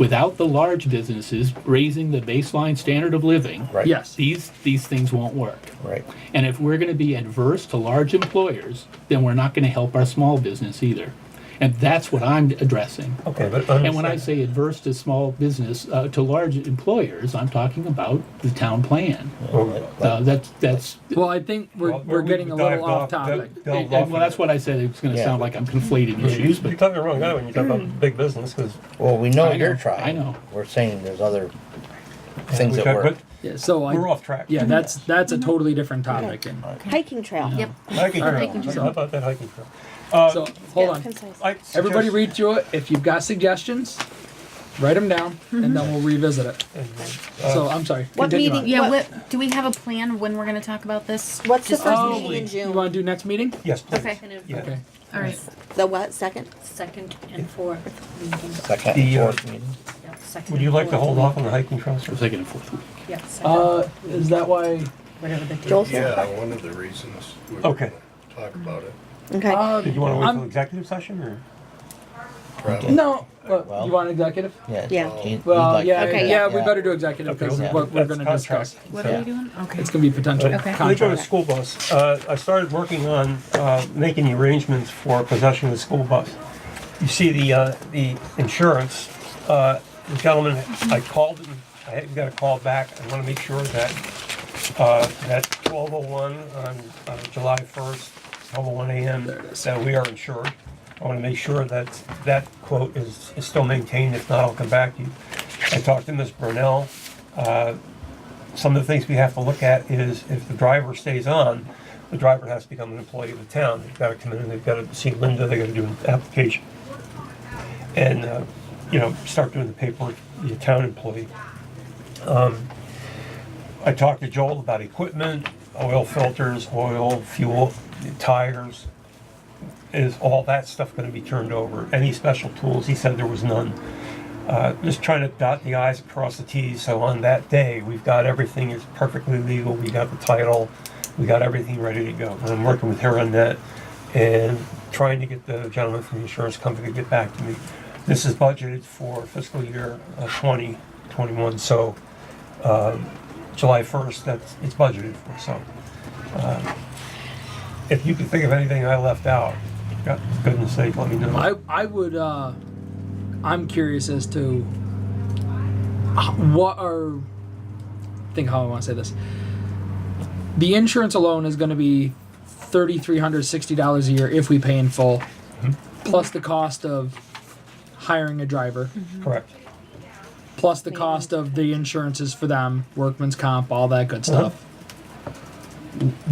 Without the large businesses raising the baseline standard of living, Right. Yes. these things won't work. Right. And if we're going to be adverse to large employers, then we're not going to help our small business either. And that's what I'm addressing. Okay, but and when I say adverse to small business, to large employers, I'm talking about the town plan. That's. Well, I think we're getting a little off topic. Well, that's what I said. It's going to sound like I'm conflating issues. You're talking the wrong guy when you talk about big business, because... Well, we know I you're know, trying. I know. We're saying there's other things that work. Yeah, so we're off track. Yeah, that's a totally different topic. And Hiking trail. Yep. Hiking All trail. right. How about that hiking trail? So hold on. Everybody read through it. If you've got suggestions, write them down, and then we'll revisit it. So I'm sorry. What continue meeting? on. Do we have a plan when we're going to talk about this? What's the Just first recently? meeting in June? You want to do next meeting? Yes, please. Okay. Yeah. Okay. All right. The what? Second? Second and fourth meeting. Second The, and fourth meeting. Yeah, second Would you and like to fourth. hold off on the hiking trail, sir? Second and fourth week. Yeah, second. Is that why? Whatever the date Joel is. said. Yeah, one of the reasons we were Okay. gonna talk about it. Okay. Did you want to wait till executive session, or? Probably. No. Well, you want executive? Yeah. Yeah. Well, like yeah, to do Okay, yeah, that. we better do executive because Okay. what we're That's going to discuss. What are we doing? Okay. It's going to be potential Okay. Let me go to contract. school bus. I started working on making the arrangements for possession of the school bus. You see the insurance. The gentleman, I called him. I got a call back. I want to make sure that that 12:01 on July 1st, 12:01 a.m. that we are insured. I want to make sure that that quote is still maintained. If not, I'll come back to you. I talked to Ms. Brunel. Some of the things we have to look at is if the driver stays on, the driver has to become an employee of the town. They've got to come in and they've got to see Linda. They've got to do an application and start doing the paperwork. Be a town employee. I talked to Joel about equipment, oil filters, oil, fuel, tires. Is all that stuff going to be turned over? Any special tools? He said there was none. Just trying to dot the I's, across the T's. So on that day, we've got everything is perfectly legal. We got the title. We got everything ready to go. And I'm working with her on that and trying to get the gentleman from the insurance company to get back to me. This is budgeted for fiscal year 2021, so July 1st, it's budgeted for. So if you can think of anything I left out, God, for goodness sake, let me know. I would, I'm curious as to what are, think how I want to say this. The insurance alone is going to be $3,360 a year if we pay in full, plus the cost of hiring a driver. Correct. Plus the cost of the insurances for them, workman's comp, all that good stuff.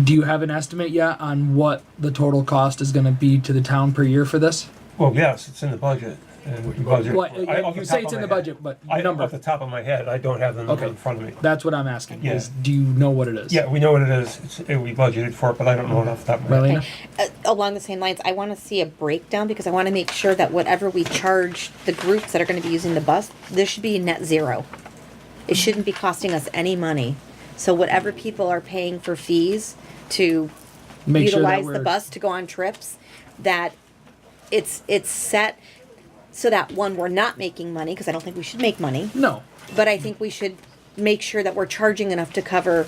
Do you have an estimate yet on what the total cost is going to be to the town per year for this? Well, yes, it's in the budget. And we budget. Well, you say it's in the budget, but number. Off the top of my head, I don't have the number in front of me. That's what I'm asking. Yeah. Is do you know what it is? Yeah, we know what it is. We budgeted for it, but I don't know it off the top of my head. Along the same lines, I want to see a breakdown because I want to make sure that whatever we charge the groups that are going to be using the bus, there should be net zero. It shouldn't be costing us any money. So whatever people are paying for fees to Make sure that utilize the we're- bus to go on trips, that it's set so that one, we're not making money because I don't think we should make money. No. But I think we should make sure that we're charging enough to cover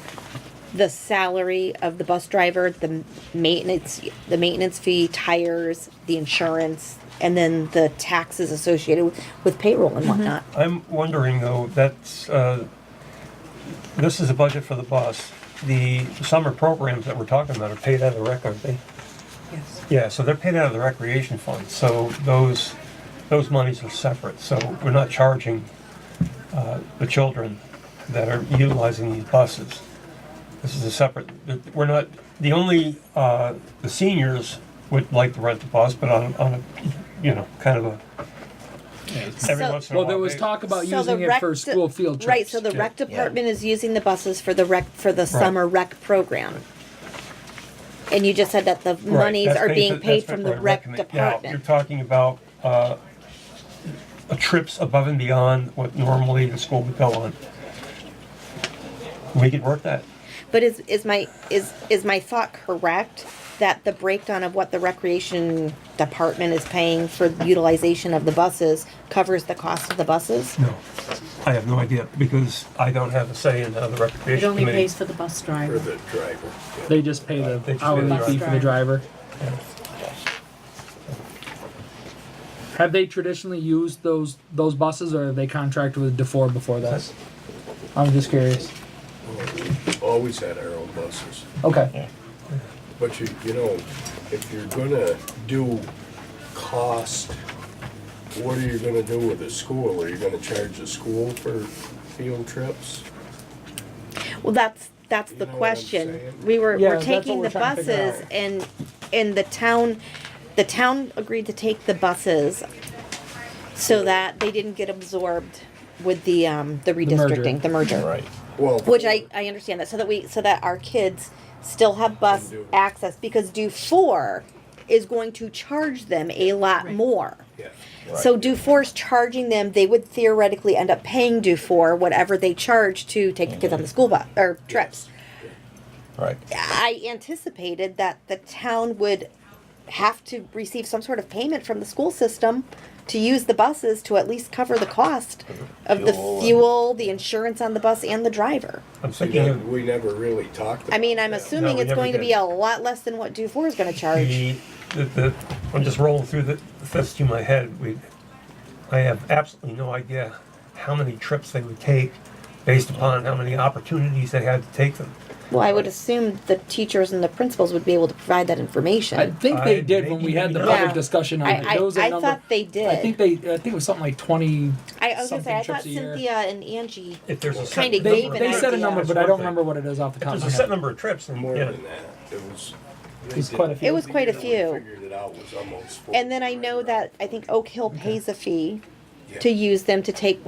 the salary of the bus driver, the maintenance fee, tires, the insurance, and then the taxes associated with payroll and whatnot. I'm wondering though, that's, this is a budget for the bus. The summer programs that we're talking about are paid out of the rec, aren't they? Yes. Yeah, so they're paid out of the recreation fund, so those monies are separate, so we're not charging the children that are utilizing these buses. This is a separate, we're not, the only, the seniors would like to rent the bus, but on a, kind of a, every once in a while. Well, there was talk about So using the it rec for school field trips. Right, so the rec department is using the buses for the summer rec program. And you just said that the monies That's are being paid that's from what the I rec recommend. Now, department. you're talking about trips above and beyond what normally the school would go on. We could work that. But is my thought correct that the breakdown of what the recreation department is paying for utilization of the buses covers the cost of the buses? No, I have no idea because I don't have a say in how the It recreation only committee. pays for the bus driver. For the driver. They just pay the They just pay hourly the fee for the driver. Have they traditionally used those buses, or have they contracted with DeFore before this? I'm just curious. We've always had our own buses. Okay. But you know, if you're gonna do cost, what are you gonna do with the school? Are you gonna charge the school for field trips? Well, that's the know what I'm question. saying? We're Yeah, that's what taking we're the trying to figure buses and the town agreed to take the buses so that they didn't get absorbed with the redistricting, the merger. Right. Well, Which I understand that, so that our kids still have bus access, because DuFour is going to charge them a lot more. yeah. So DuFour's charging them, they would theoretically end up paying DuFour whatever they charge to take the kids on the school bus, or trips. Right. I anticipated that the town would have to receive some sort of payment from the school system to use the buses to at least cover the cost of the fuel, the insurance on the bus, and the driver. I'm thinking of We never really talked about I mean, I'm that. assuming we it's never going to did. be a lot less than what DuFour is going to charge. I'm just rolling through this through my head. I have absolutely no idea how many trips they would take based upon how many opportunities they had to take them. Well, I would assume the teachers and the principals would be able to provide that information. I think they did when we had the maybe public not. discussion on it. There was a I number. thought they did. I think it was something like 20. I was going to say, I something thought trips a year. Cynthia and Angie If there's a set, kind of They gave an they said a idea. number, but I don't remember what it is off the if top of there's my a set head. number of trips, then More yeah. than that. It was. It was quite a few. It was quite a few. Figured it out was almost. And then I know that I think Oak Hill pays a fee to use them to take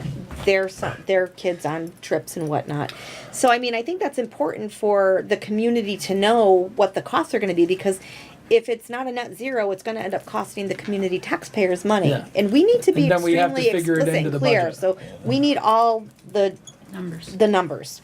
their kids on trips and whatnot. So I mean, I think that's important for the community to know what the costs are going to be, because if it's not a net zero, it's going to end up costing the community taxpayers money, Yeah. and we need to be And then we have to extremely figure it explicit into and the clear. budget. So we need all the Numbers. numbers.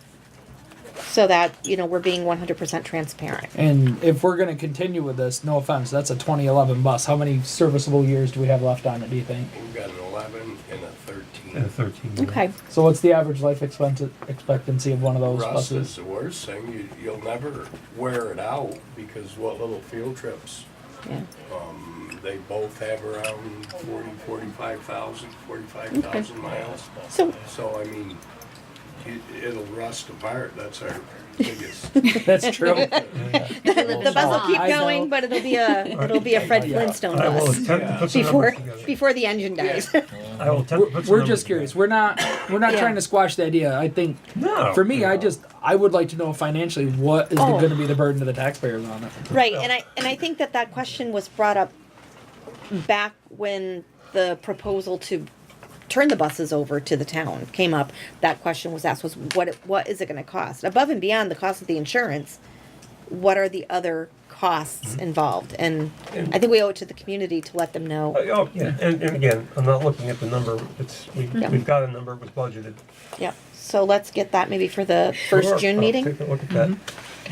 so that, we're being 100% transparent. And if we're gonna continue with this, no offense, that's a 2011 bus. How many serviceable years do we have left on it, do you think? We've got an 11 and a 13. And 13. Yeah. Okay. So what's the average life expectancy of one of those Rust is buses? the worst thing. You'll never wear it out because what little field trips, Yeah. they both have around 45,000 miles. So I mean, it'll rust apart. That's our biggest. That's true. the bus will keep going, but it'll be a Fred Flintstone I will bus attempt to put some numbers together. before the engine dies. I will attempt to put some We're numbers just curious. together. We're not Yeah. trying to squash the idea. I think No. for me, no. I would like to know financially what is Oh. going to be the burden of the taxpayers on it. Right, and I think that question was brought up back when the proposal to turn the buses over to the town came up. That question was asked, was what is it going to cost above and beyond the cost of the insurance? What are the other costs involved? And I think we owe it to the community to let them know. Oh, yeah, and again, I'm not looking at the number, Yeah. we've got a number, it was budgeted. Yep. So let's get that maybe for the first Sure, June I'll meeting. Take a look at that.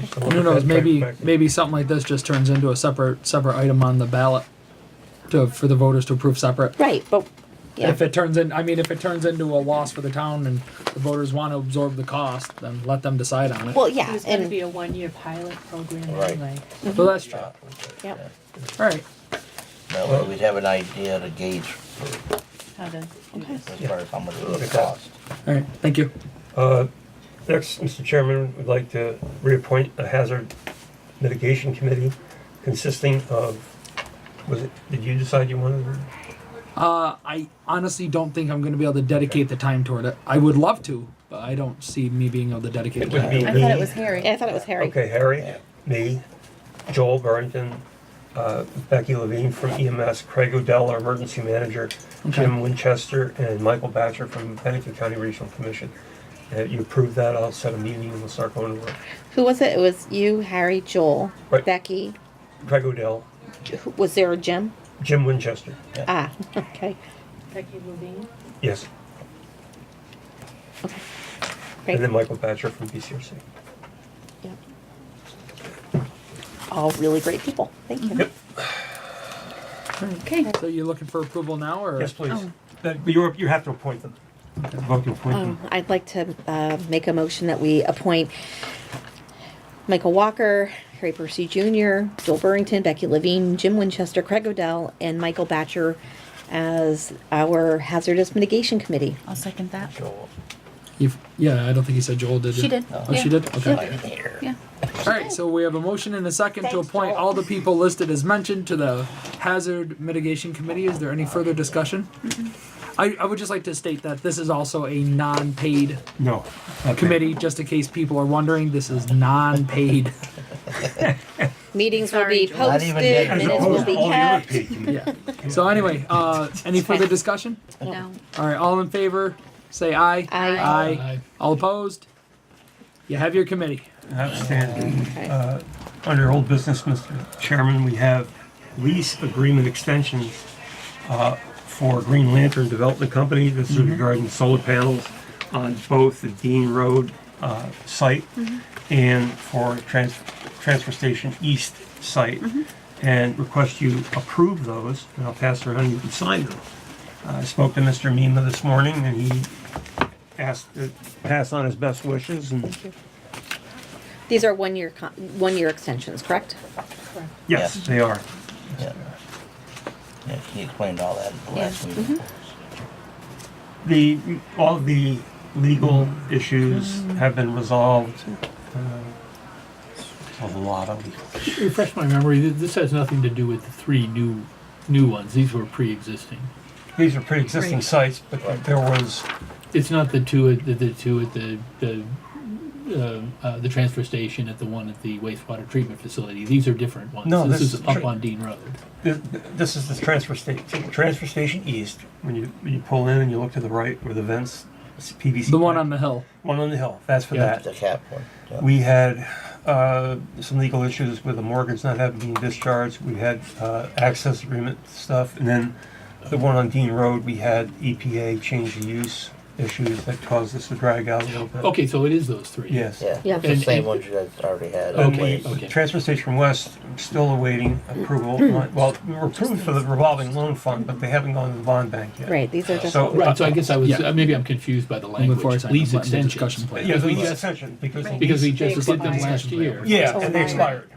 Just a look Who at knows? that Maybe back- maybe something like this just turns into a separate item on the ballot for the voters to approve separate. Right, but yeah. If it turns into a loss for the town and the voters want to absorb the cost, then let them decide on it. Well, yeah, It was gonna and be a one-year pilot program Right. anyway. So that's true. yep. All right. That way we'd have an idea to gauge for, How to do this. as far as how much it Look would at that. cost. All right. Thank you. Next, Mr. Chairman, we'd like to reappoint a hazard mitigation committee consisting of, did you decide you wanted to? I honestly don't think I'm going to be able to dedicate the time toward it. I would love to, but I don't see me being able to dedicate It the would time. be I me. thought it was Harry. Yeah, I thought it was Harry. Okay, Harry, me, Joel Burrington, Becky Levine from EMS, Craig Odell, our emergency manager, Jim Winchester, and Michael Batcher from Bennington County Regional Commission. You approve that, I'll set a meeting and we'll start going to work. Who was it? It was you, Harry, Joel, Right. Becky. Craig Odell, Was there a Jim? Jim Winchester, Ah, okay. Becky Levine. yes, Great. and then Michael Batcher from BCRC. Yep. All really great people. Thank you. Yep. Okay. So you're looking for approval now, or Yes, please. But you have to appoint them. Vote to appoint them. I'd like to make a motion that we appoint Michael Walker, Harry Percy Jr., Joel Burrington, Becky Levine, Jim Winchester, Craig Odell, and Michael Batcher as our Hazardous Mitigation Committee. I'll second that. yeah, I don't think he said Joel did. She did. Oh, Yeah. she did. Okay. Yeah. All right. So we have a motion and a second to Thanks, appoint Joel. all the people listed as mentioned to the Hazard Mitigation Committee. Is there any further discussion? I would just like to state that this is also a non-paid No. not committee, just in case people are wondering. This is non-paid. Meetings will Sorry, be Joel. Not posted, even getting As minutes will opposed be to all the other kept. paid committees. Yeah. So anyway, any further discussion? No. All right. All in favor, say aye. Aye. Aye. All opposed? You have your committee. Outstanding. Okay. Under old business, Mr. Chairman, we have lease agreement extensions for Green Lantern Development Company. This is regarding solar panels on both the Dean Road site and for Transfer Station East site. And request you approve those, and I'll pass around and you can sign them. I spoke to Mr. Mima this morning, and he asked to pass on his best wishes, and These are one-year extensions, correct? yes, Yes. they are. Yeah. Yeah, he explained all that in the last Yeah. meeting. All of the legal issues have been resolved. A lot of legal. Refresh my memory, this has nothing to do with the three new ones. These were pre-existing. These are pre-existing Right. sites, but there was, It's not the two at the transfer station at the one at the wastewater treatment facility. These are different ones. No, This this is is up on Dean Road. this is the transfer station east. When you pull in and you look to the right where the vents, it's PVC. The one pipe. on the hill. One on the hill, that's for Yeah. that. The cap one. Yeah. We had some legal issues with the mortgage not having been discharged. We had access agreement stuff, and then the one on Dean Road, we had EPA change the use issues that caused this to drag out a little bit. Okay, so it is those three. Yes. Yeah, Yeah. it's the And- same and- ones you guys already had. Okay, in place. okay. Transfer Station West, I'm still awaiting approval. Well, we were approved for the revolving loan fund, but they haven't gone to the bond bank yet. Right, these are just. So- Right, so I guess I was, Yeah. maybe I'm confused by the Before I language. sign Lease the discussion extensions. plan. Yeah, the we lease just- extension, because the Because we lease, just did them expired. last year. yeah, Oh, and they expired.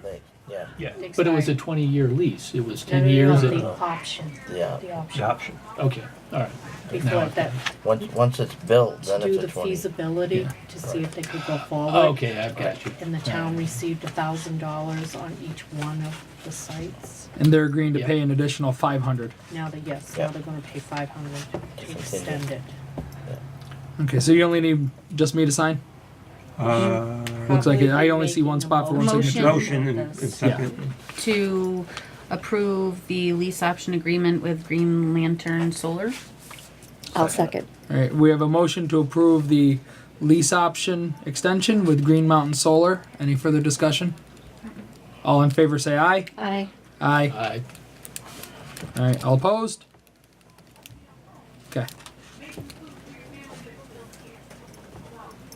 Yeah, Yeah, But it was a 20-year lease. It was No, 10 no, no, years. no, and- the option, yeah. the the option. option. Okay, all right. Before Now- that, Once it's built, to then do it's the a 20. feasibility, Yeah. to see if they could go forward. Okay, I've got you. And the town received $1,000 on each one of the sites. And they're agreeing to Yeah. pay an additional 500. Now that, yes, Yeah. now they're gonna pay 500 to extend it. Okay, so you only need just me to sign? Looks like it. I only see one spot for one Motion. signature. Motion and second. To approve the lease option agreement with Green Lantern Solar. I'll second. All right, we have a motion to approve the lease option extension with Green Mountain Solar. Any further discussion? All in favor say aye. Aye. Aye. All right, all opposed? Okay.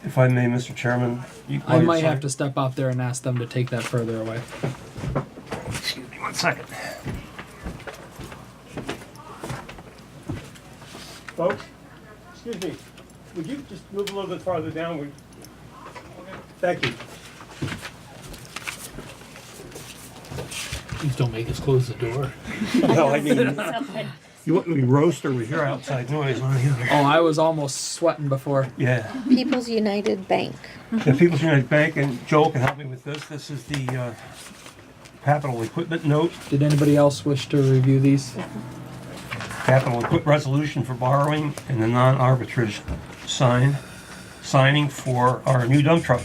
If I may, Mr. Chairman. I might have to step out there and ask them to take that further away. Excuse me 1 second. Folks, excuse me, would you just move a little bit farther down? Thank you. Please don't make us close the door. No, I mean, you wouldn't be roaster with your outside noise on here. Oh, I was almost sweating before. Yeah. People's United Bank. The People's United Bank, and Joel can help me with this. This is the capital equipment note, Did anybody else wish to review these? capital equipment resolution for borrowing, and the non-arbitrage signing for our new dump truck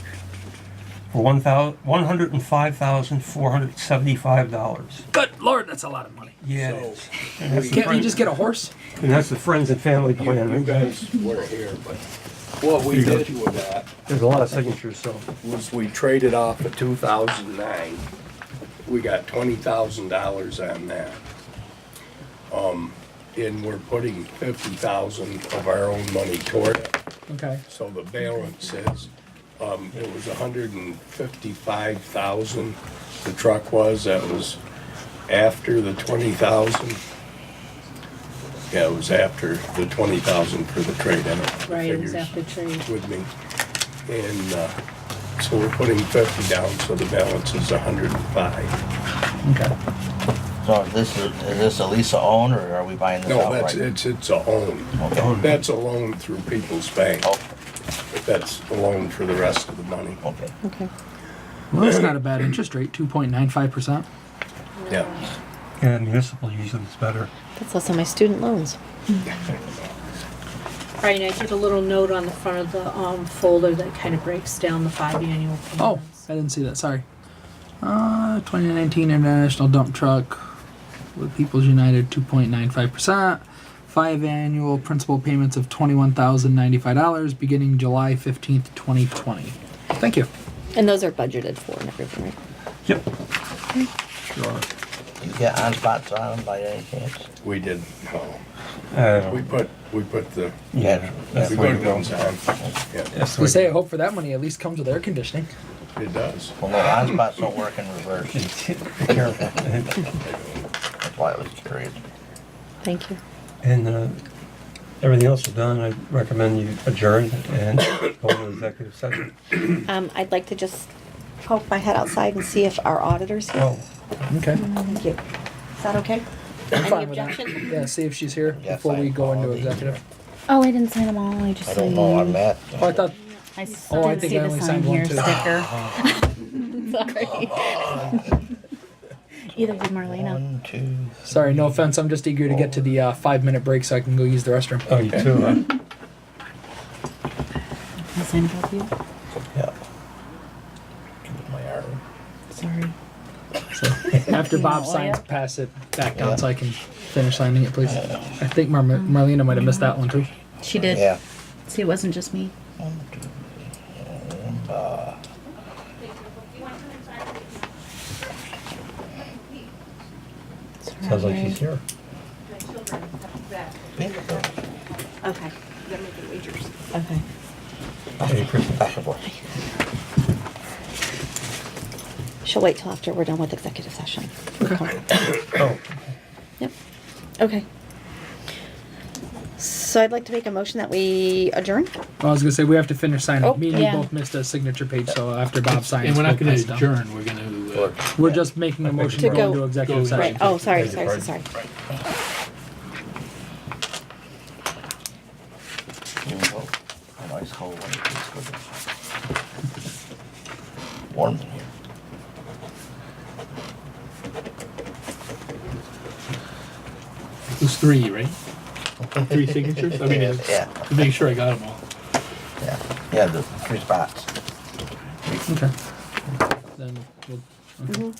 for $105,475. Good Lord, that's a lot of money. Yeah. So, it is. And that's the Can't we friends- just get a horse? And that's the friends and family You plan. guys weren't here, but what we did with that There's a lot of signatures, so. was we traded off a 2009. We got $20,000 on that. And we're putting 50,000 of our own money toward it. Okay. So the balance is, it was 155,000. The truck was, that was after the 20,000. Yeah, it was after the 20,000 for the trade in it. Right, it was Figures after trade. with me. And, so we're putting 50 down, so the balance is 105. Okay. So is this a lease to own, or are we buying this No, outright? it's a own. Okay. That's a loan through People's Bank. Oh, That's a loan for the rest of the money. okay. Okay. Well, that's not a bad interest rate, 2.95%. Yeah. Yeah, municipal usually is better. That's less than my student loans. Right, and I did a little note on the front of the folder that kind of breaks down the 5 annual payments. Oh, I didn't see that. Sorry. 2019 International Dump Truck with People's United, 2.95%. 5 annual principal payments of $21,095 beginning July 15th, 2020. Thank you. And those are budgeted for and everything, right? Yep. Sure. You get on spots on them by any chance? We did, no. Uh, We put the, Yeah. That's we the way put to go. ones on. Yeah, That's the We way say I to hope for that money at least comes with air conditioning. it does. Well, no, on spots don't work in reverse. go. Be careful. That's why I was curious. Thank you. And everything else is done. I recommend you adjourn and go into executive session. I'd like to just poke my head outside and see if our auditor's here. Oh, Okay. Thank you. Is that okay? I'm Any fine with that. objection? Yeah, see if she's here Yes, before we I go into apologize. executive. Oh, I didn't sign them all, I just I signed. don't know on that. Oh, I thought. I Oh, I didn't think see I the only sign signed one here too. sticker. Sorry. Either did Marlena. 1, 2. Sorry, no offense. I'm just eager to get to the 5-minute break so I can go use the restroom. oh, you too, huh? I signed both of you? Yeah. Give me my arm. Sorry. So after Bob signs, pass it back down so I can finish signing it, please. I think Marlena might have missed that one too. She did. Yeah. See, it wasn't just me. 1, 2, 3. Sounds like she's here. Okay. gotta make the wagers. Okay. Back and forth. She'll wait till after we're done with executive session. Oh, Yep. Okay. So I'd like to make a motion that we adjourn. I was gonna say, we have to finish signing. Oh, Me and you yeah. both missed a signature page, so after Bob signs. And we're not we'll gonna pass down. adjourn, we're gonna, We're just making a motion To to go- go into executive go- session. Right. Oh, sorry. Sorry. Nice cold one. It's good. Warm in here. it was 3, right? 3 signatures? I mean, Yeah. to make sure I got them all. Yeah. Yeah, the 3 spots. Okay. Then we'll,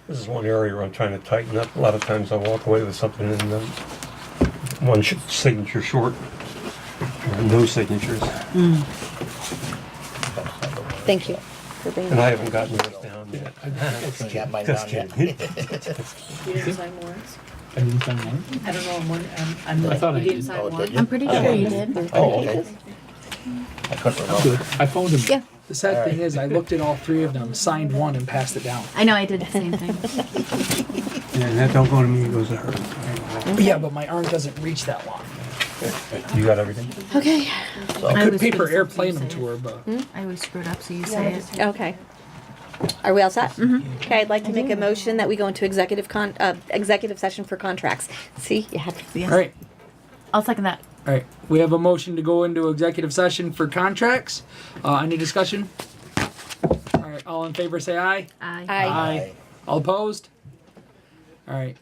This is one area where I'm trying to tighten up. A lot of times I walk away with something and then one signature short, or no signatures. Thank you for bringing And I that. haven't gotten yours down yet. You got mine Just down kidding. yet? You didn't sign warrants? I didn't sign one. I don't know, I'm I like, thought I you didn't did. sign Oh, did warrants? you? I'm pretty sure you did. Oh, okay. I couldn't I'm good. remember. I phoned him. Yeah. the sad thing is, I looked at all 3 of them, signed one, and passed it down. I know, I did the same thing. Yeah, and that don't go to me, it goes to her. Yeah, but my arm doesn't reach that long. You got everything? Okay. So, I I could was paper gonna say airplane you them say to her, but I always screwed up, so you say it. Okay. Are we all set? Mm-hmm. Okay, I'd like to make a motion that we go into executive session for contracts. See, you had. Yes. all right. I'll second that. All right, we have a motion to go into executive session for contracts. Any discussion? All right, all in favor say aye. Aye. Aye. All opposed? All right,